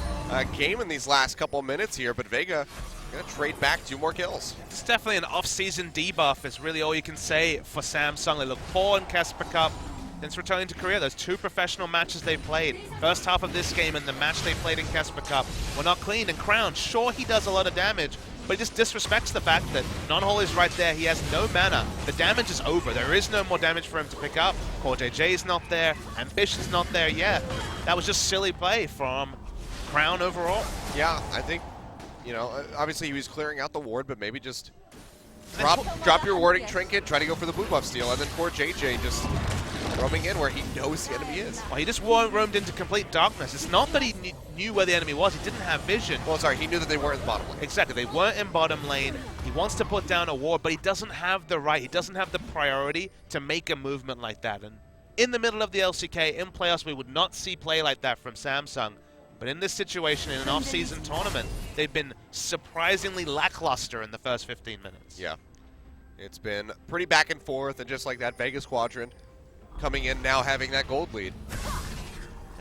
game in these last couple minutes here, but Vega gonna trade back 2 more kills. It's definitely an off-season debuff is really all you can say for Samsung. They look poor in Casper Cup since returning to Korea. Those 2 professional matches they played, first half of this game and the match they played in Casper Cup, were not clean. And Crown, sure he does a lot of damage, but he just disrespects the fact that Non-Holy is right there. He has no mana. The damage is over. There is no more damage for him to pick up. Core JJ's not there. Ambition's not there yet. That was just silly play from Crown overall. Yeah, I think, you know, obviously he was clearing out the ward, but maybe just drop your warding trinket, try to go for the blue buff steal, and then Core JJ just roaming in where he knows the enemy is. Well, he just roamed into complete darkness. It's not that he knew where the enemy was, he didn't have vision. Well, sorry, he knew that they weren't in the bottom lane. Exactly, they weren't in bottom lane. He wants to put down a ward, but he doesn't have the right, he doesn't have the priority to make a movement like that. And in the middle of the LCK, in playoffs, we would not see play like that from Samsung. But in this situation, in an off-season tournament, they've been surprisingly lackluster in the first 15 minutes. Yeah. It's been pretty back and forth, and just like that, Vega Squadron coming in now having that gold lead.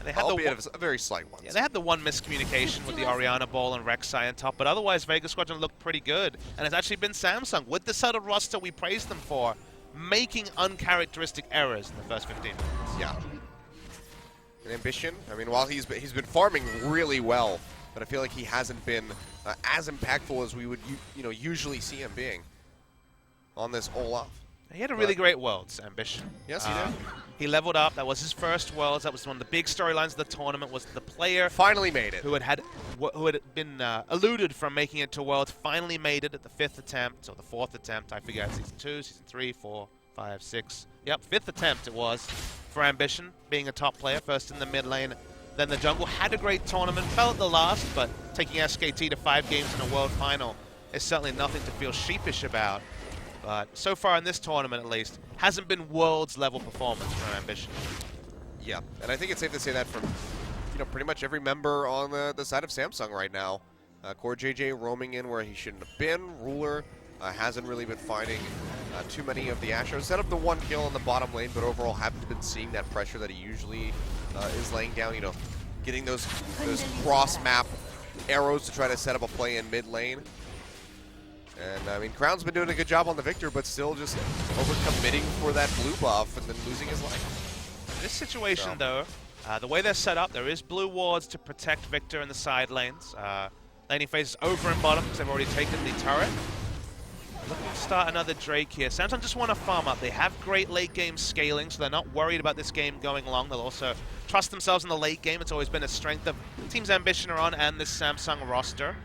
They had albeit a very slight one. Yeah, they had the one miscommunication with the Orianna ball and Rek'Sai on top, but otherwise Vega Squadron looked pretty good. And it's actually been Samsung, with the sort of roster we praised them for, making uncharacteristic errors in the first 15 minutes. Yeah. And Ambition, I mean, while he's been farming really well, but I feel like he hasn't been as impactful as we would usually see him being on this Olaf. He had a really great Worlds, Ambition. Yes, he did. He leveled up. That was his first Worlds. That was one of the big storylines of the tournament. Was the player finally made it, who had been eluded from making it to Worlds, finally made it at the 5th attempt or the 4th attempt. I forget. Season 2, Season 3, 4, 5, 6. Yep, 5th attempt it was for Ambition, being a top player, first in the mid lane, then the jungle. Had a great tournament, fell at the last, but taking SKT to 5 games in a World Final is certainly nothing to feel sheepish about. but so far in this tournament at least, hasn't been Worlds level performance from Ambition. Yeah, and I think it's safe to say that from pretty much every member on the side of Samsung right now. Core JJ roaming in where he shouldn't have been. Ruler hasn't really been finding too many of the Astros. Set up the one kill in the bottom lane, but overall haven't been seeing that pressure that he usually is laying down. Getting those cross-map arrows to try to set up a play in mid lane. And I mean, Crown's been doing a good job on the Victor, but still just overcommitting for that blue buff and then losing his life. In this situation, though, the way they're set up, there is blue wards to protect Victor in the side lanes. Laning phase is over in bottom because they've already taken the turret. Looking to start another Drake here. Samsung just want to farm up. They have great late game scaling, so they're not worried about this game going long. They'll also trust themselves in the late game. It's always been a strength of Team's Ambition are on and this Samsung roster.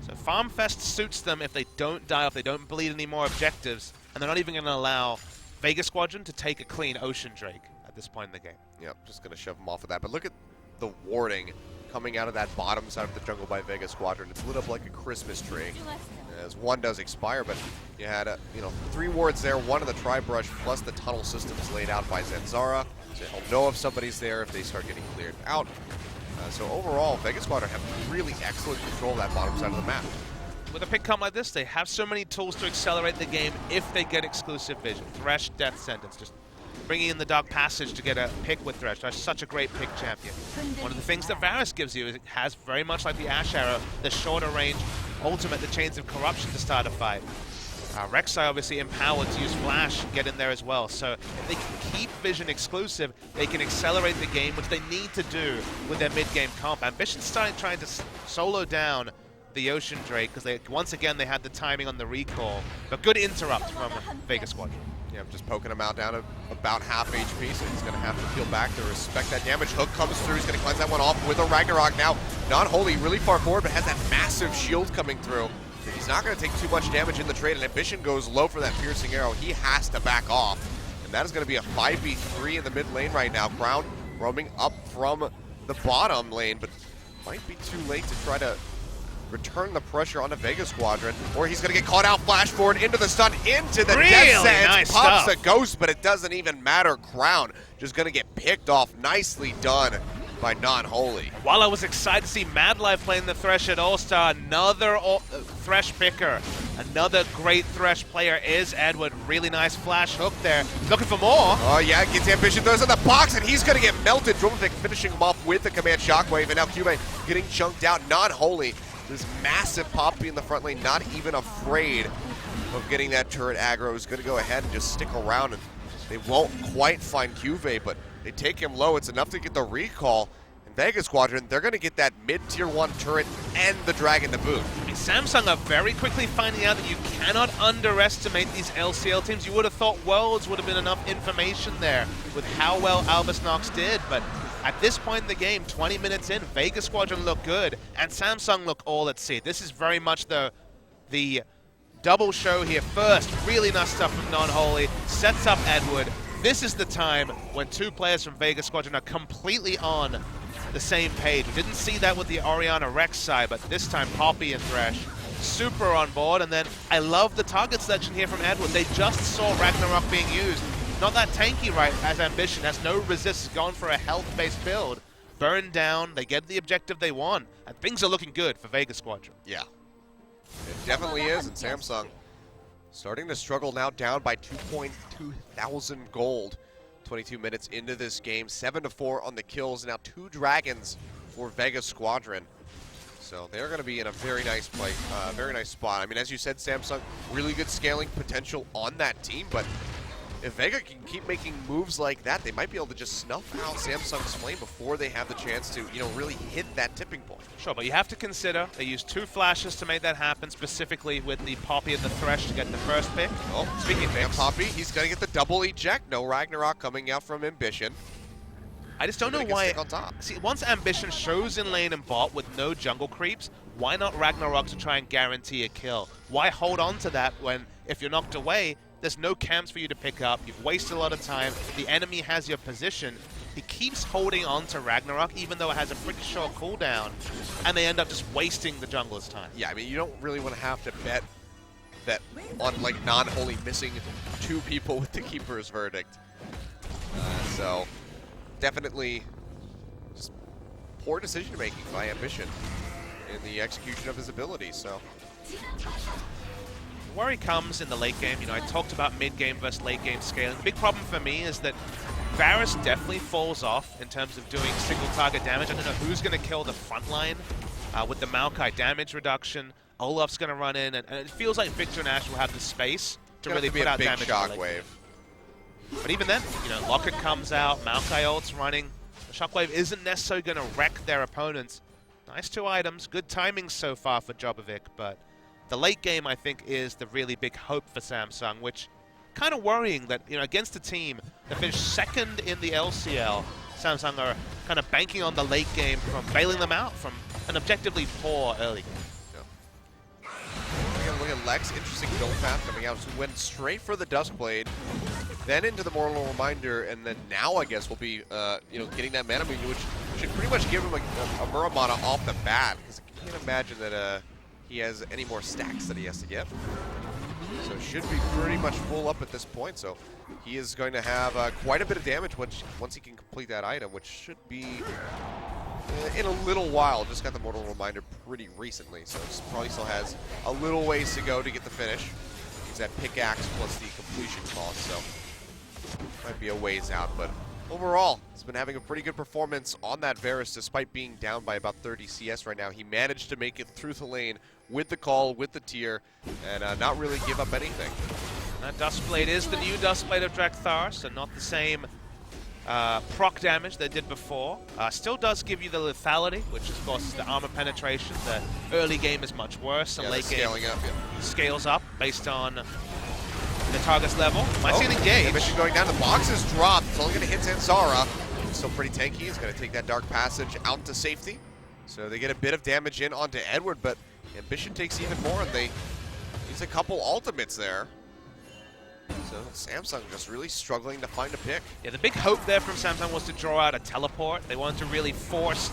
So Farm Fest suits them if they don't die off, they don't bleed any more objectives, and they're not even going to allow Vega Squadron to take a clean Ocean Drake at this point in the game. Yep, just going to shove them off of that. But look at the warding coming out of that bottom side of the jungle by Vega Squadron. It's lit up like a Christmas tree as one does expire, but you had 3 wards there, one of the tri-brush plus the tunnel systems laid out by Zanzara. So he'll know if somebody's there if they start getting cleared out. So overall, Vega Squadron have really excellent control of that bottom side of the map. With a pick come like this, they have so many tools to accelerate the game if they get exclusive vision. Thresh, Death Sentence, just bringing in the Dark Passage to get a pick with Thresh. Thresh is such a great pick champion. One of the things that Varus gives you is it has very much like the Ash Arrow, the shorter range ultimate, the Chains of Corruption to start a fight. Rek'Sai obviously empowered to use Flash and get in there as well. So if they can keep Vision exclusive, they can accelerate the game, which they need to do with their mid-game comp. Ambition's starting trying to solo down the Ocean Drake because once again they had the timing on the recall. But good interrupt from Vega Squadron. Yeah, just poking him out down to about half HP, so he's going to have to peel back to respect that damage. Hook comes through, he's going to cleanse that one off with a Ragnarok now. Not Holy, really far forward, but has that massive shield coming through. He's not going to take too much damage in the trade, and Ambition goes low for that piercing arrow. He has to back off, and that is going to be a 5v3 in the mid lane right now. Crown roaming up from the bottom lane, but might be too late to try to return the pressure on the Vega Squadron, or he's going to get caught out, flash forward into the stun, into the death sentence, nice pops stuff. the ghost, but it doesn't even matter. Crown just going to get picked off. Nicely done by Non-Holy. While I was excited to see Mad Life playing the Thresh at All-Star, another Thresh picker, another great Thresh player is Edward. Really nice flash hook there. Looking for more. Oh yeah, gets Ambition, throws in the box, and he's going to get melted. Dromovic finishing him off with the command Shockwave, and now Cube getting chunked out. Non-Holy, this massive Poppy in the front lane, not even afraid of getting that turret aggro. Is going to go ahead and just stick around, and they won't quite find Cube, but they take him low. It's enough to get the recall. And Vega Squadron, they're going to get that mid-tier 1 turret and the Dragon to boot. I mean, Samsung are very quickly finding out that you cannot underestimate these LCL teams. You would have thought Worlds would have been enough information there with how well Albus Nox did, but at this point in the game, 20 minutes in, Vega Squadron look good, and Samsung look all at sea. This is very much the double show here. First, really nice stuff from Non-Holy, sets up Edward. This is the time when 2 players from Vega Squadron are completely on the same page. We didn't see that with the Orianna Rek'Sai, but this time Poppy and Thresh super on board. And then I love the target selection here from Edward. They just saw Ragnarok being used. Not that tanky right as Ambition, has no resist, gone for a health-based build. Burn down, they get the objective they want, and things are looking good for Vega Squadron. Yeah, it definitely is, and Samsung starting to struggle now, down by 2.2 thousand gold. 22 minutes into this game, 7-4 on the kills, now 2 dragons for Vega Squadron. So they're going to be in a very nice play, very nice spot. I mean, as you said, Samsung, really good scaling potential on that team, but if Vega can keep making moves like that, they might be able to just snuff out Samsung's flame before they have the chance to, really hit that tipping point. Sure, but you have to consider they used 2 flashes to make that happen, specifically with the Poppy and the Thresh to get the first pick. Oh, speaking of Poppy, he's going to get the double eject. No Ragnarok coming out from Ambition. I just don't know why. See, once Ambition shows in lane and bot with no jungle creeps, why not Ragnarok to try and guarantee a kill? Why hold on to that when, if you're knocked away, there's no camps for you to pick up, you've wasted a lot of time, the enemy has your position. He keeps holding on to Ragnarok even though it has a pretty short cooldown, and they end up just wasting the jungler's time. Yeah, I mean, you don't really want to have to bet bet on like non-only missing 2 people with the keeper's verdict. So definitely just poor decision making by Ambition in the execution of his abilities. So the worry comes in the late game. You know, I talked about mid game versus late game scaling. The big problem for me is that Varus definitely falls off in terms of doing single target damage. I don't know who's going to kill the front line with the Maokai damage reduction. Olaf's going to run in, and it feels like Victor and Ash will have the space to really put out damage. Shockwave. But even then, you know, Locket comes out, Maokai ult's running. The Shockwave isn't necessarily going to wreck their opponents. Nice 2 items, good timing so far for Jobovic, but the late game, I think, is the really big hope for Samsung, which kind of worrying that, you know, against a team that finished 2nd in the LCL, Samsung are kind of banking on the late game from bailing them out from an objectively poor early game. Look at Lex, interesting build path coming out. So went straight for the Duskblade, then into the Mortal Reminder, and then now I guess we'll be, you know, getting that mana menu, which should pretty much give him a Muramana off the bat, because I can't imagine that he has any more stacks that he has to get. So should be pretty much full up at this point. So he is going to have quite a bit of damage once he can complete that item, which should be in a little while. Just got the Mortal Reminder pretty recently, so probably still has a little ways to go to get the finish. He's that pickaxe plus the completion cost, so might be a ways out. But overall, he's been having a pretty good performance on that Varus, despite being down by about 30 CS right now. He managed to make it through the lane with the call, with the tier, and not really give up anything. That Duskblade is the new Duskblade of Drakthar, so not the same proc damage they did before. Still does give you the lethality, which of course is the armor penetration. The early game is much worse, and late game scales up based on the target's level. Might see an engage. Ambition going down, the box is dropped. It's only going to hit Zanzara. Still pretty tanky. He's going to take that Dark Passage out to safety. So they get a bit of damage in onto Edward, but Ambition takes even more, and they use a couple ultimates there. So Samsung just really struggling to find a pick. Yeah, the big hope there from Samsung was to draw out a teleport. They wanted to really force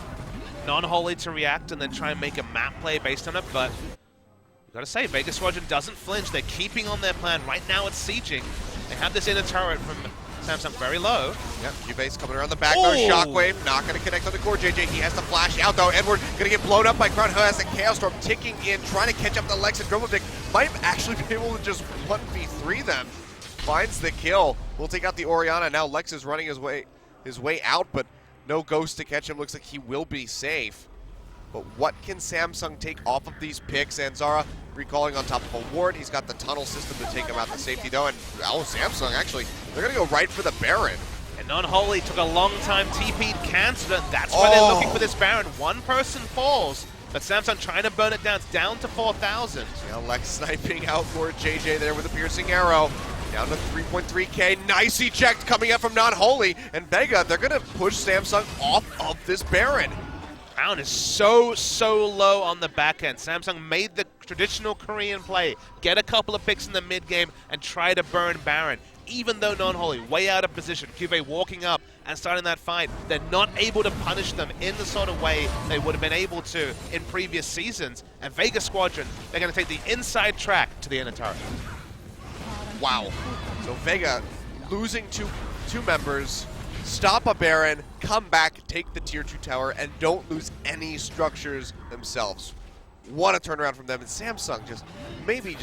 Non-Holy to react and then try and make a map play based on it, but you gotta say, Vega Squadron doesn't flinch. They're keeping on their plan. Right now it's sieging. They have this inner turret from Samsung very low. Yep, Q-Base coming around the back though. Shockwave not going to connect on the core. JJ, he has to flash out though. Edward going to get blown up by Crown, who has the Chaos Storm ticking in, trying to catch up the Lex and Drobovic. Might actually be able to just 1v3 them. Finds the kill. We'll take out the Orianna. Now Lex is running his way out, but no Ghost to catch him. Looks like he will be safe. But what can Samsung take off of these picks? Zanzara recalling on top of a ward. He's got the tunnel system to take him out to safety though. And Samsung actually, they're going to go right for the Baron. And Non-Holy took a long time. TP'd, cancelled it. That's why they're looking for this Baron. One person falls, but Samsung trying to burn it down. It's down to 4,000. Now Lex sniping out for JJ there with a piercing arrow. Down to 3.3k. Nice eject coming out from Non-Holy. And Vega, they're going to push Samsung off of this Baron. Baron is so low on the back end. Samsung made the traditional Korean play. Get a couple of picks in the mid game and try to burn Baron. Even though Non-Holy way out of position, Cuvée walking up and starting that fight, they're not able to punish them in the sort of way they would have been able to in previous seasons. And Vega Squadron, they're going to take the inside track to the inner turret. Wow. So Vega losing two members, stop a Baron, come back, take the tier 2 tower, and don't lose any structures themselves. What a turnaround from them. And Samsung maybe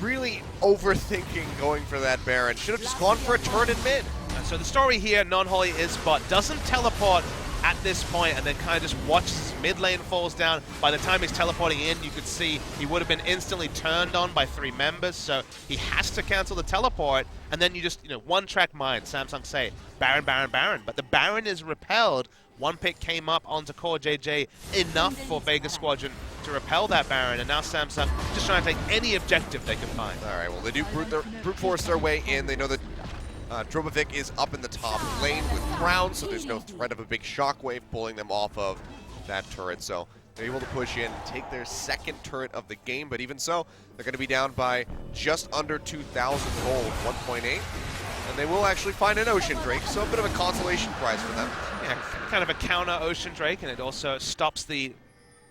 really overthinking going for that Baron. Should have just gone for a turn in mid. And so the story here, Non-Holy is bot, doesn't teleport at this point, and then kind of just watches mid lane falls down. By the time he's teleporting in, you could see he would have been instantly turned on by 3 members, so he has to cancel the teleport, and then you just, one-track mind. Samsung say, Baron, Baron, Baron, but the Baron is repelled. One pick came up onto core JJ, enough for Vega Squadron to repel that Baron, and now Samsung just trying to take any objective they can find. All right, well, they do brute force their way in. They know that Drobovic is up in the top lane with Crown, so there's no threat of a big shockwave pulling them off of that turret. So they're able to push in and take their second turret of the game, but even so, they're going to be down by just under 2,000 gold, 1.8. And they will actually find an Ocean Drake, so a bit of a consolation prize for them. Yeah, kind of a counter Ocean Drake, and it also stops the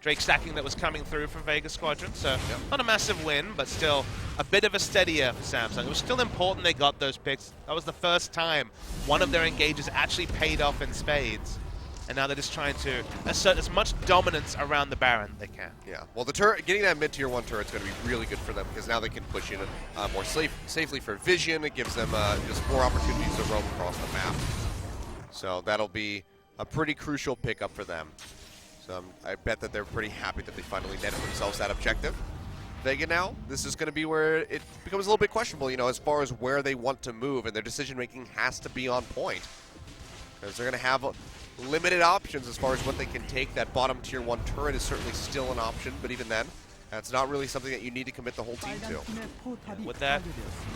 Drake stacking that was coming through from Vega Squadron. So not a massive win, but still a bit of a steadier for Samsung. It was still important they got those picks. That was the first time one of their engages actually paid off in spades. And now they're just trying to assert as much dominance around the Baron they can. Yeah, well, the turret, getting that mid-tier 1 turret is going to be really good for them because now they can push in more safely for vision. It gives them just more opportunities to roam across the map. So that'll be a pretty crucial pickup for them. So I bet that they're pretty happy that they finally netted themselves that objective. Vega now, this is going to be where it becomes a little bit questionable, you know, as far as where they want to move, and their decision-making has to be on point. Because they're going to have limited options as far as what they can take. That bottom tier 1 turret is certainly still an option, but even then, that's not really something that you need to commit the whole team to. With that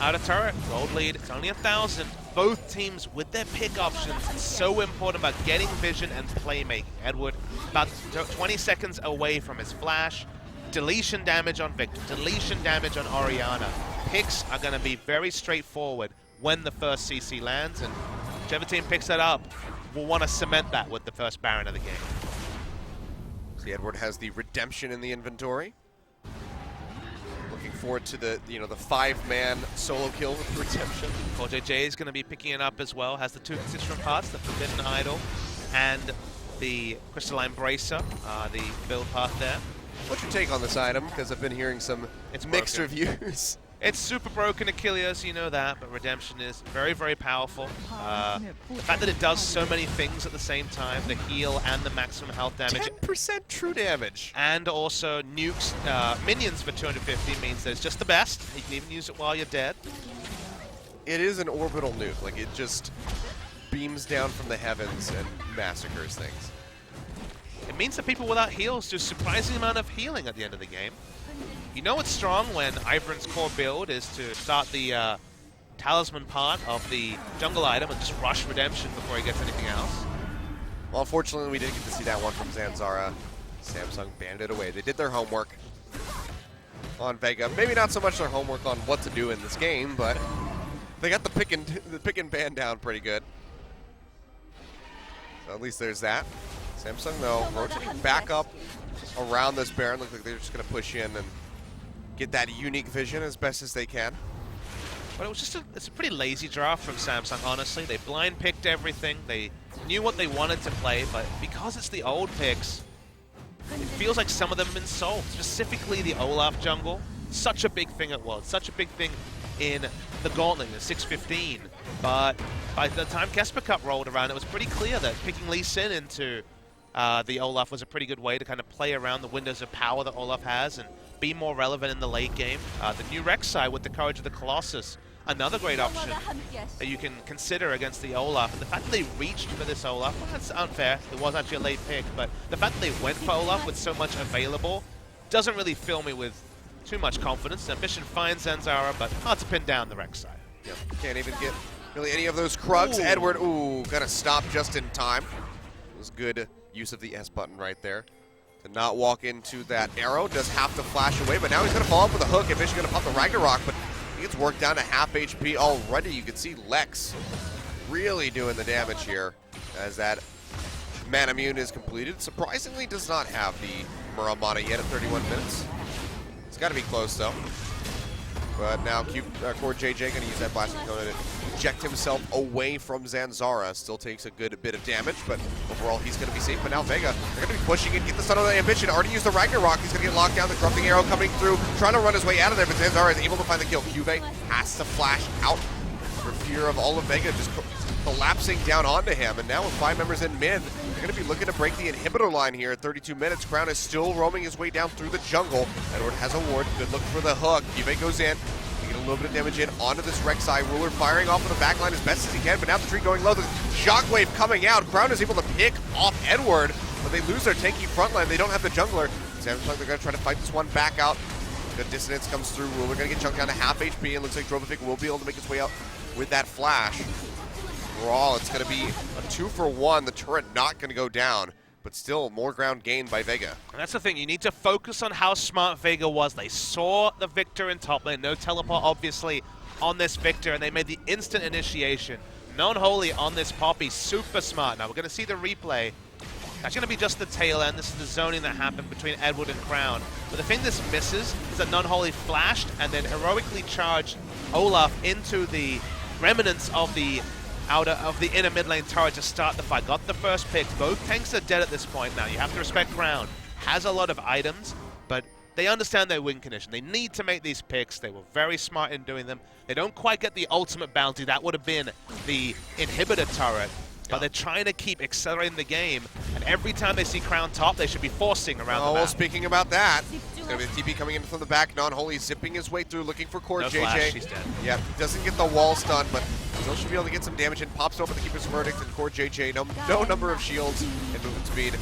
outer turret, gold lead, it's only 1,000. Both teams with their pick options, it's so important about getting vision and playmaking. Edward about 20 seconds away from his flash. Deletion damage on Victor, deletion damage on Orianna. Picks are going to be very straightforward when the first CC lands, and whichever team picks that up will want to cement that with the first Baron of the game. See, Edward has the redemption in the inventory. Looking forward to the the 5-man solo kill with redemption. JJ is going to be picking it up as well. Has the 2 constituent parts, the Forbidden Idol and the Crystalline Bracer, the build path there. What's your take on this item? Because I've been hearing some mixed reviews. It's super broken Achilles, you know that, but Redemption is very, very powerful. The fact that it does so many things at the same time, the heal and the maximum health damage. 10% true damage. And also nukes minions for 250 means that it's just the best. You can even use it while you're dead. It is an orbital nuke. Like, it just beams down from the heavens and massacres things. It means that people without heals do a surprising amount of healing at the end of the game. You know it's strong when Ivern's core build is to start the talisman part of the jungle item and just rush Redemption before he gets anything else. Well, unfortunately, we didn't get to see that one from Zanzara. Samsung banned it away. They did their homework on Vega. Maybe not so much their homework on what to do in this game, but they got the pick and ban down pretty good. So at least there's that. Samsung, though, rotating back up around this Baron. Looks like they're just going to push in and get that unique vision as best as they can. But it was just it's a pretty lazy draft from Samsung, honestly. They blind picked everything. They knew what they wanted to play, but because it's the old picks, it feels like some of them have been sold. Specifically the Olaf jungle. Such a big thing at World. Such a big thing in the Gauntlet, the 615. But by the time Kesper Cup rolled around, it was pretty clear that picking Lee Sin into the Olaf was a pretty good way to kind of play around the windows of power that Olaf has and be more relevant in the late game. The new Rek'Sai with the Courage of the Colossus, another great option that you can consider against the Olaf. And the fact that they reached for this Olaf, well, that's unfair. It was actually a late pick, but the fact that they went for Olaf with so much available doesn't really fill me with too much confidence. Ambition finds Zanzara, but hard to pin down the Rek'Sai. Yep. Can't even get really any of those Krugs. Ooh. Edward, gonna stop just in time. It was good use of the S button right there. To not walk into that arrow, does have to flash away, but now he's gonna follow up with a hook. Ambition gonna pop the Ragnarok, but he gets worked down to half HP already. You can see Lex really doing the damage here as that Man Immune is completed. Surprisingly does not have the Muramana yet at 31 minutes. It's gotta be close though. But now Core JJ gonna use that blasting cone to eject himself away from Zanzara. Still takes a good bit of damage, but overall he's gonna be safe. But now Vega, they're gonna be pushing it, get the stun on the Ambition. Already used the Ragnarok. He's gonna get locked down. The corrupting arrow coming through, trying to run his way out of there, but Zanzara is able to find the kill. Juve has to flash out for fear of all of Vega just collapsing down onto him. And now with 5 members in mid, they're going to be looking to break the inhibitor line here at 32 minutes. Crown is still roaming his way down through the jungle. Edward has a ward. Good look for the hook. Juve goes in. They get a little bit of damage in onto this Rek'Sai. Ruler firing off of the backline as best as he can, but now the tree going low. The shockwave coming out. Crown is able to pick off Edward, but they lose their tanky front line. They don't have the jungler. Samsung, they're going to try to fight this one back out. The dissonance comes through. Ruler going to get chunked down to half HP, and looks like Drobovic will be able to make its way out with that flash. Overall, it's going to be a 2-for-1. The turret not going to go down, but still more ground gained by Vega. And that's the thing. You need to focus on how smart Vega was. They saw the Victor in top lane. No teleport, obviously, on this Victor, and they made the instant initiation. Non-holy on this Poppy. Super smart. Now, we're going to see the replay That's going to be just the tail end. This is the zoning that happened between Edward and Crown. But the thing this misses is that Non-Holy flashed and then heroically charged Olaf into the remnants of the inner mid lane turret to start the fight. Got the first pick. Both tanks are dead at this point now. You have to respect Crown. Has a lot of items, but they understand their win condition. They need to make these picks. They were very smart in doing them. They don't quite get the ultimate bounty. That would have been the inhibitor turret. But they're trying to keep accelerating the game, and every time they see Crown top, they should be forcing around the map. Well, speaking about that, it's going to be the TP coming in from the back. Non-Holy zipping his way through, looking for core no JJ. Flash, he's dead. Yeah, doesn't get the wall stun, but still should be able to get some damage and pops open the Keeper's Verdict, and core JJ, no number of shields and movement speed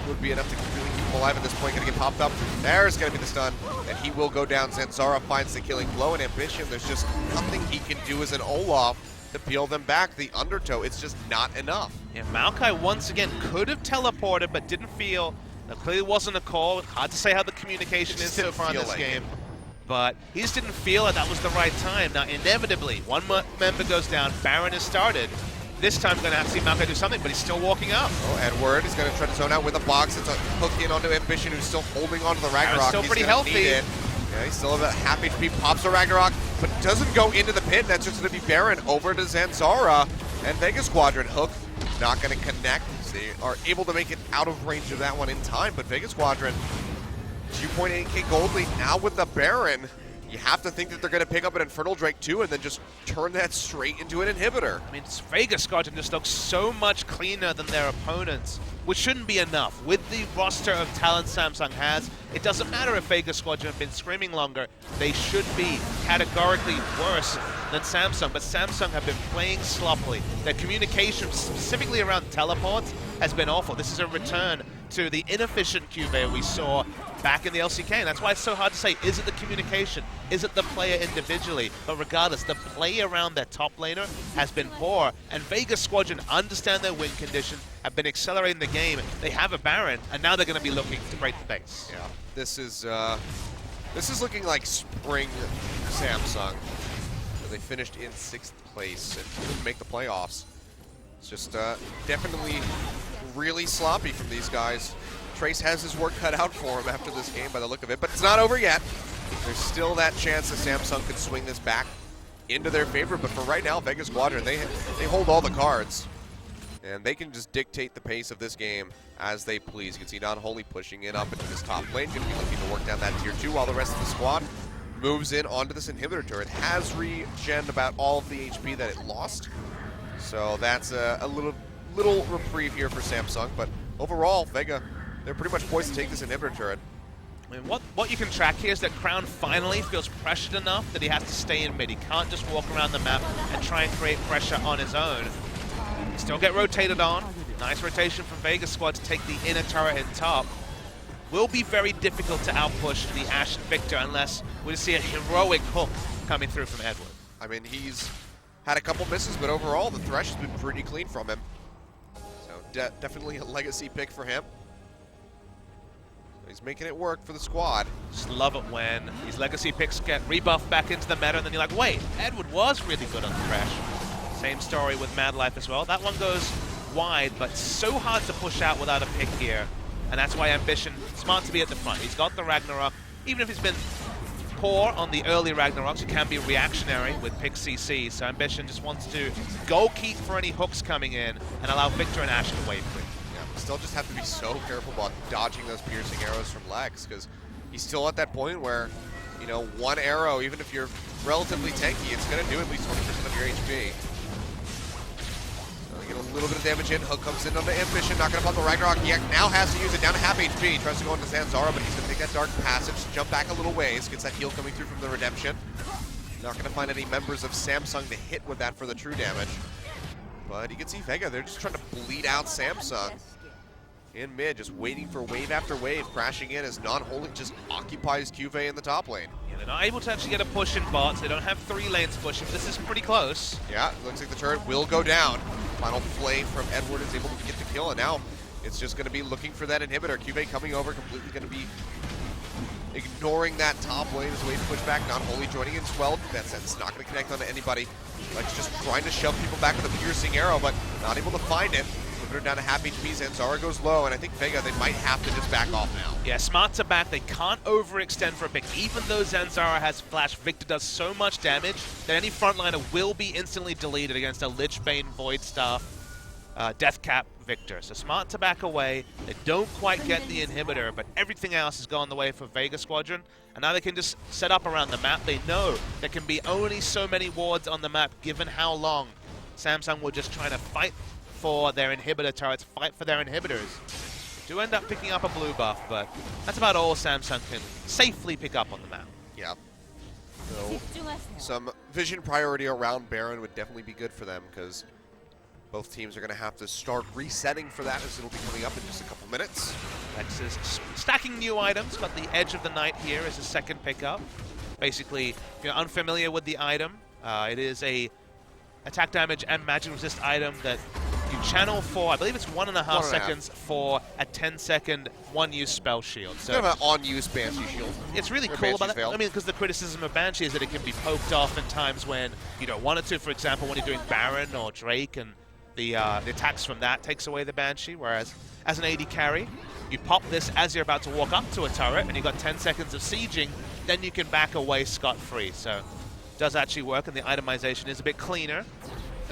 would be enough to really keep him alive at this point. Going to get popped up. There's going to be the stun, and he will go down. Zanzara finds the killing blow, and Ambition, there's just nothing he can do as an Olaf to peel them back. The undertow, it's just not enough. Yeah, Maokai once again could have teleported, but didn't feel. That clearly wasn't a call. Hard to say how the communication is so far in this game. But he just didn't feel that was the right time. Now, inevitably, one member goes down. Baron has started. This time, we're going to have to see Maokai do something, but he's still walking up. Oh, Edward is going to try to zone out with a box. It's a hook in onto Ambition, who's still holding on to the Ragnarok. Still pretty healthy. Yeah, he's still about half HP, pops the Ragnarok, but doesn't go into the pit. That's just going to be Baron over to Zanzara. And Vega Squadron hook, not going to connect. They are able to make it out of range of that one in time, but Vega Squadron, 2.8k gold lead now with the Baron. You have to think that they're going to pick up an Infernal Drake too and then just turn that straight into an inhibitor. I mean, Vega Squadron just looks so much cleaner than their opponents, which shouldn't be enough. With the roster of talent Samsung has, it doesn't matter if Vega Squadron have been screaming longer. They should be categorically worse than Samsung, but Samsung have been playing sloppily. Their communication, specifically around teleports, has been awful. This is a return to the inefficient QV we saw back in the LCK, and that's why it's so hard to say, is it the communication? Is it the player individually? But regardless, the play around their top laner has been poor, and Vega Squadron understand their win condition, have been accelerating the game. They have a Baron, and now they're going to be looking to break the base. Yeah, this is looking like spring Samsung. They finished in 6th place and couldn't make the playoffs. It's just definitely really sloppy from these guys. Trace has his work cut out for him after this game by the look of it, but it's not over yet. There's still that chance that Samsung could swing this back into their favor, but for right now, Vega Squadron, they hold all the cards. And they can just dictate the pace of this game as they please. You can see Non-Holy pushing in up into this top lane, going to be looking to work down that tier 2 while the rest of the squad moves in onto this inhibitor turret. Has regen about all of the HP that it lost. So that's a little reprieve here for Samsung, but overall, Vega, they're pretty much poised to take this inhibitor turret. I mean, what you can track here is that Crown finally feels pressured enough that he has to stay in mid. He can't just walk around the map and try and create pressure on his own. Still get rotated on. Nice rotation from Vega Squad to take the inner turret in top. Will be very difficult to outpush the Ashe and Victor unless we see a heroic hook coming through from Edward. I mean, he's had a couple misses, but overall the Thresh has been pretty clean from him. So definitely a legacy pick for him. He's making it work for the squad. Just love it when these legacy picks get rebuffed back into the meta, and then you're like, wait, Edward was really good on the Thresh. Same story with Mad Life as well. That one goes wide, but so hard to push out without a pick here. And that's why Ambition, smart to be at the front. He's got the Ragnarok. Even if he's been poor on the early Ragnaroks, it can be reactionary with pick CC. So Ambition just wants to go keep for any hooks coming in and allow Victor and Ashe to wave free. Still just have to be so careful about dodging those piercing arrows from Lex, because he's still at that point where, you know, one arrow, even if you're relatively tanky, it's going to do at least 20% of your HP. So get a little bit of damage in. Hook comes in onto Ambition, not going to pop the Ragnarok yet. Now has to use it down to half HP. Tries to go into Zanzara, but he's going to take that Dark Passage, jump back a little ways, gets that heal coming through from the Redemption. Not going to find any members of Samsung to hit with that for the true damage. But you can see Vega, they're just trying to bleed out Samsung. In mid, just waiting for wave after wave, crashing in as Non-Holy just occupies QV in the top lane. Yeah, they're not able to actually get a push in bots. They don't have 3 lanes pushing. This is pretty close. Yeah, looks like the turret will go down. Final play from Edward is able to get the kill, and now it's just going to be looking for that inhibitor. QV coming over, completely going to be ignoring that top lane as wave push back. Non-Holy joining in 12. That's not going to connect onto anybody. Like just trying to shove people back with a piercing arrow, but not able to find it. Inhibitor down to half HP. Zanzara goes low, and I think Vega, they might have to just back off now. Yeah, smart to back. They can't overextend for a pick. Even though Zanzara has Flash, Victor does so much damage that any frontliner will be instantly deleted against a Lich Bane, Void Staff, Death Cap Victor. So smart to back away. They don't quite get the Inhibitor, but everything else has gone the way for Vega Squadron. And now they can just set up around the map. They know there can be only so many wards on the map given how long Samsung were just trying to fight for their inhibitor turrets, fight for their inhibitors. They do end up picking up a blue buff, but that's about all Samsung can safely pick up on the map. Yeah. So some vision priority around Baron would definitely be good for them, because both teams are going to have to start resetting for that, as it'll be coming up in just a couple minutes. Lex is stacking new items. Got the Edge of the Night here as a second pickup. Basically, if you're unfamiliar with the item, it is a attack damage and magic resist item that you channel for, I believe it's 1.5 seconds for a 10-second one-use spell shield. So kind of an on-use Banshee shield. It's really cool about that. I mean, because the criticism of Banshee is that it can be poked off in times when you don't want it to. For example, when you're doing Baron or Drake, and the attacks from that takes away the Banshee. Whereas as an AD carry, you pop this as you're about to walk up to a turret, and you've got 10 seconds of sieging, then you can back away scot-free. So it does actually work, and the itemization is a bit cleaner.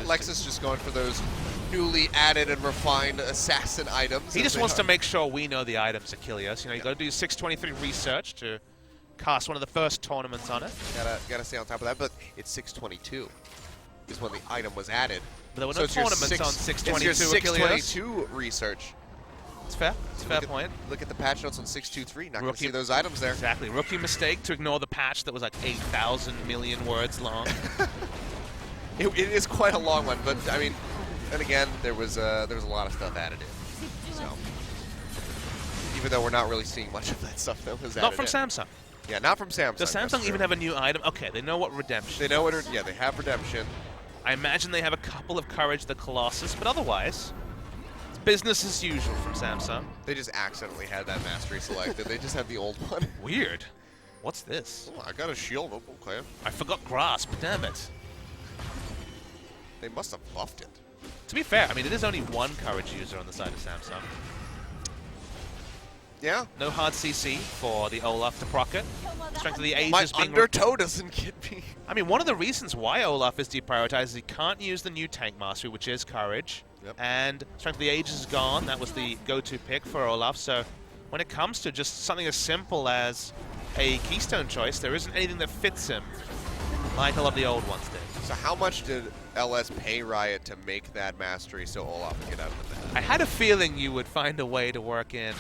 Lexus just going for those newly added and refined assassin items. He just wants to make sure we know the items, Achilles. You know, you got to do 623 research to cast one of the first tournaments on it. Gotta stay on top of that, but it's 622 is when the item was added. But there were no tournaments on 622, it's your 622 research. It's fair. It's a fair point. Look at the patch notes on 623. Not going to Rookie, see those items there. Exactly. Rookie mistake to ignore the patch that was like 8,000 million words long. It is quite a long one, but I mean, and again, there was a lot of stuff added in. So even though we're not really seeing much of that stuff that was added Not from in. Samsung. Yeah, not from Samsung. Does Samsung even have a new item? Okay, they know what redemption. They know what. Yeah, they have redemption. I imagine they have a couple of Courage the Colossus, but otherwise, it's business as usual from Samsung. They just accidentally had that mastery selected. They just had the old one. Weird. What's this? Oh, I got a shield. Oh, okay. I forgot Grasp. Damn it. They must have buffed it. To be fair, I mean, it is only one Courage user on the side of Samsung. Yeah. No hard CC for the Olaf to proc it. Strength of the Age My is being undertow doesn't get me. I mean, one of the reasons why Olaf is deprioritized is he can't use the new tank mastery, which is Courage. Yep. And Strength of the Age is gone. That was the go-to pick for Olaf. So when it comes to just something as simple as a keystone choice, there isn't anything that fits him like a lot of the old ones did. So how much did LS pay Riot to make that mastery so Olaf would get out of the meta? I had a feeling you would find a way to work in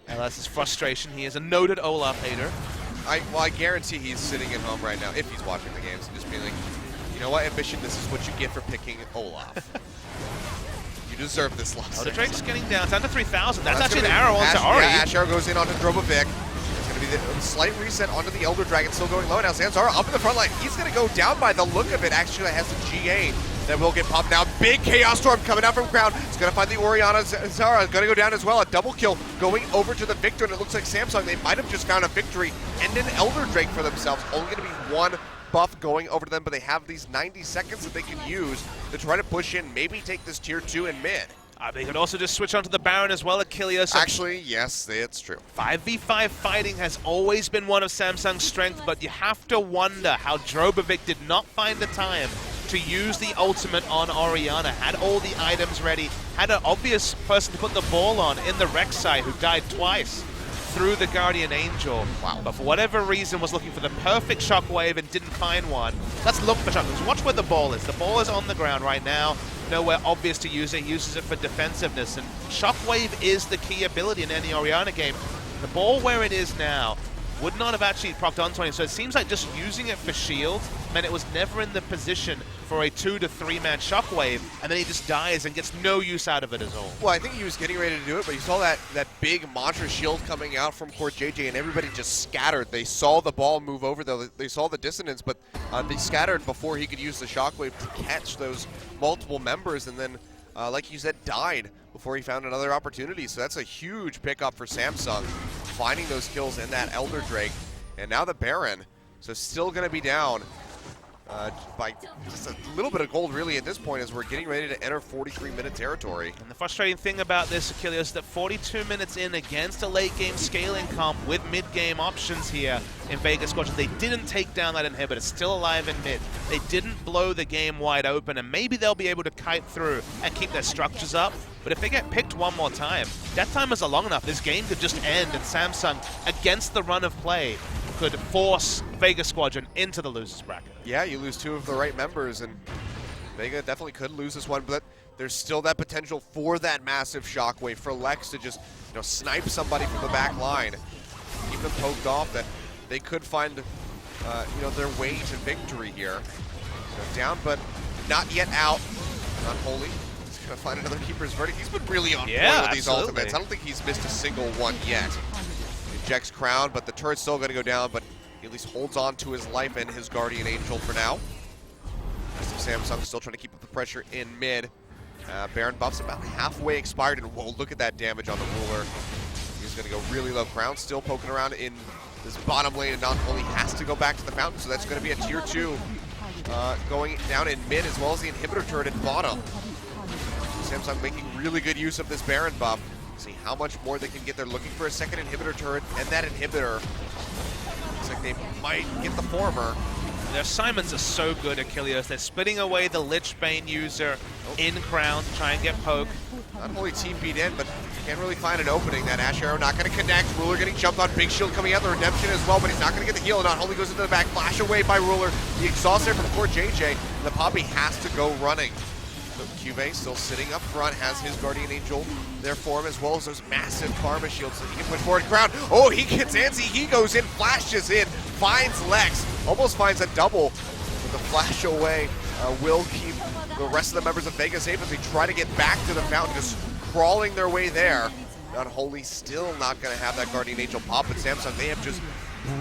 LS's frustration. He is a noted Olaf hater. I guarantee he's sitting at home right now, if he's watching the games, and just being like, you know what, Ambition, this is what you get for picking Olaf. You deserve this loss. Oh, the Drake's getting down to 3,000. That's actually an arrow onto Ari. Yeah, Ash arrow goes in onto Drobovic. It's going to be the slight reset onto the Elder Dragon, still going low. Now Zanzara up in the front line. He's going to go down by the look of it. Actually, has some GA that will get popped now. Big Chaos Storm coming out from ground. It's going to find the Orianna. Zanzara going to go down as well. A double kill going over to the Victor, and it looks like Samsung, they might have just found a victory and an Elder Drake for themselves. Only going to be one buff going over to them, but they have these 90 seconds that they can use to try to push in, maybe take this tier 2 in mid. They could also just switch onto the Baron as well, Achilles. Actually, yes, it's true. 5v5 fighting has always been one of Samsung's strengths, but you have to wonder how Drobovic did not find the time to use the ultimate on Orianna, had all the items ready, had an obvious person to put the ball on in the Rek'Sai, who died twice through the Guardian Angel. Wow. But for whatever reason was looking for the perfect shockwave and didn't find one. Let's look for shockwaves. Watch where the ball is. The ball is on the ground right now. Nowhere obvious to use it. He uses it for defensiveness. And shockwave is the key ability in any Orianna game. The ball where it is now would not have actually procced onto him. So it seems like just using it for shield meant it was never in the position for a 2 to 3 man shockwave, and then he just dies and gets no use out of it at all. Well, I think he was getting ready to do it, but you saw that big Mantra shield coming out from Court JJ, and everybody just scattered. They saw the ball move over, though. They saw the dissonance, but they scattered before he could use the shockwave to catch those multiple members, and then, like you said, died before he found another opportunity. So that's a huge pickup for Samsung, finding those kills in that Elder Drake. And now the Baron, so still going to be down. by just a little bit of gold really at this point as we're getting ready to enter 43-minute territory. And the frustrating thing about this, Achilles, is that 42 minutes in against a late game scaling comp with mid-game options here in Vega Squadron, they didn't take down that inhibitor, still alive in mid. They didn't blow the game wide open, and maybe they'll be able to kite through and keep their structures up. But if they get picked one more time, that time is long enough. This game could just end, and Samsung, against the run of play, could force Vega Squadron into the losers bracket. Yeah, you lose 2 of the right members, and Vega definitely could lose this one, but there's still that potential for that massive shockwave for Lex to just, snipe somebody from the back line, keep them poked off, that they could find, their way to victory here. Down, but not yet out. Unholy. He's gonna find another keeper's verdict. He's been really on point with these ultimates. I don't think he's missed a single one yet. Ejects Crown, but the turret's still gonna go down, but he at least holds on to his life and his Guardian Angel for now. Samsung still trying to keep up the pressure in mid. Baron buff's about halfway expired, and whoa, look at that damage on the ruler. He's gonna go really low. Crown still poking around in this bottom lane, and not only has to go back to the fountain, so that's gonna be a tier 2 going down in mid, as well as the inhibitor turret at bottom. Samsung making really good use of this Baron buff. See how much more they can get. They're looking for a second inhibitor turret, and that inhibitor looks like they might get the former. Their Simons are so good, Achilles. They're splitting away the Lich Bane user in Crown to try and get poke. Not only TP'd in, but can't really find an opening. That Ash Arrow not going to connect. Ruler getting jumped on. Big Shield coming out. The Redemption as well, but he's not going to get the heal. Not only goes into the back. Flash away by Ruler. The exhaust there from poor JJ. And the Poppy has to go running. So Cuvée still sitting up front. Has his Guardian Angel there for him, as well as those massive Karma shields that he can push forward. Crown. Oh, he gets antsy. He goes in. Flashes in. Finds Lex. Almost finds a double. But the flash away will keep the rest of the members of Vega safe as they try to get back to the fountain, just crawling their way there. Unholy still not going to have that Guardian Angel pop, but Samsung, they have just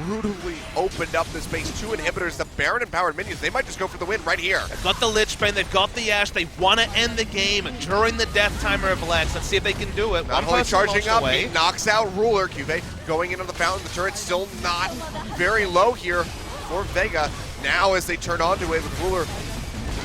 brutally opened up this base. 2 inhibitors, the Baron empowered minions, they might just go for the win right here. They've got the Lich Bane, they've got the Ashe, they want to end the game during the death timer of Lex. Let's see if they can do it. Not only charging up, he knocks out Ruler. Cuvée going into the fountain, the turret's still not very low here for Vega. Now as they turn onto it with Ruler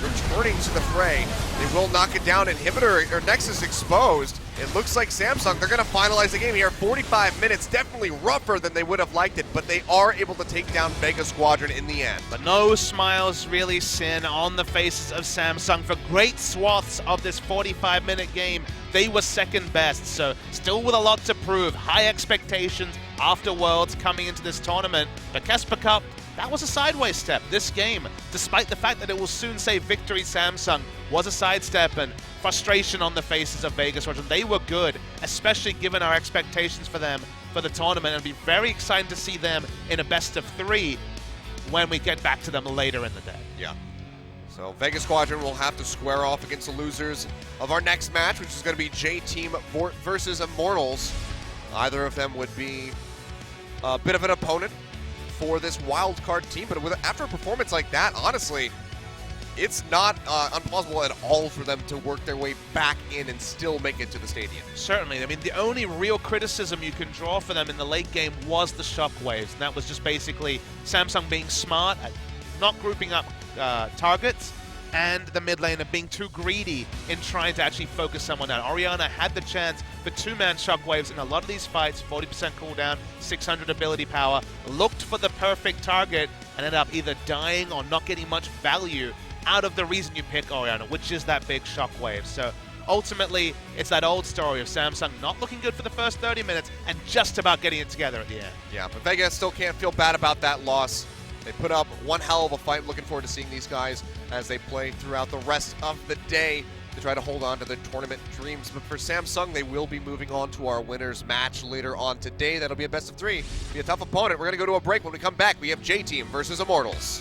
returning to the fray, they will knock it down. Inhibitor or Nexus exposed. It looks like Samsung, they're going to finalize the game here. 45 minutes, definitely rougher than they would have liked it, but they are able to take down Vega Squadron in the end. But no smiles really sin on the faces of Samsung. For great swaths of this 45-minute game, they were second best, so still with a lot to prove. High expectations after Worlds coming into this tournament. But Kesper Cup, that was a sideways step. This game, despite the fact that it will soon say victory Samsung, was a sidestep, and frustration on the faces of Vega Squadron. They were good, especially given our expectations for them for the tournament, and it'll be very exciting to see them in a best of 3 when we get back to them later in the day. Yeah. So Vega Squadron will have to square off against the losers of our next match, which is going to be J-Team versus Immortals. Either of them would be a bit of an opponent for this wild card team, but after a performance like that, honestly, it's not impossible at all for them to work their way back in and still make it to the stadium. Certainly. I mean, the only real criticism you can draw for them in the late game was the shockwaves, and that was just basically Samsung being smart at not grouping up targets, and the mid laner being too greedy in trying to actually focus someone down. Orianna had the chance for 2-man shockwaves in a lot of these fights, 40% cooldown, 600 ability power, looked for the perfect target, and ended up either dying or not getting much value out of the reason you pick Orianna, which is that big shockwave. So ultimately, it's that old story of Samsung not looking good for the first 30 minutes and just about getting it together at the end. Yeah, but Vega still can't feel bad about that loss. They put up one hell of a fight. Looking forward to seeing these guys as they play throughout the rest of the day to try to hold on to their tournament dreams. But for Samsung, they will be moving on to our winners match later on today. That'll be a best of 3. Be a tough opponent. We're going to go to a break. When we come back, we have J-Team versus Immortals.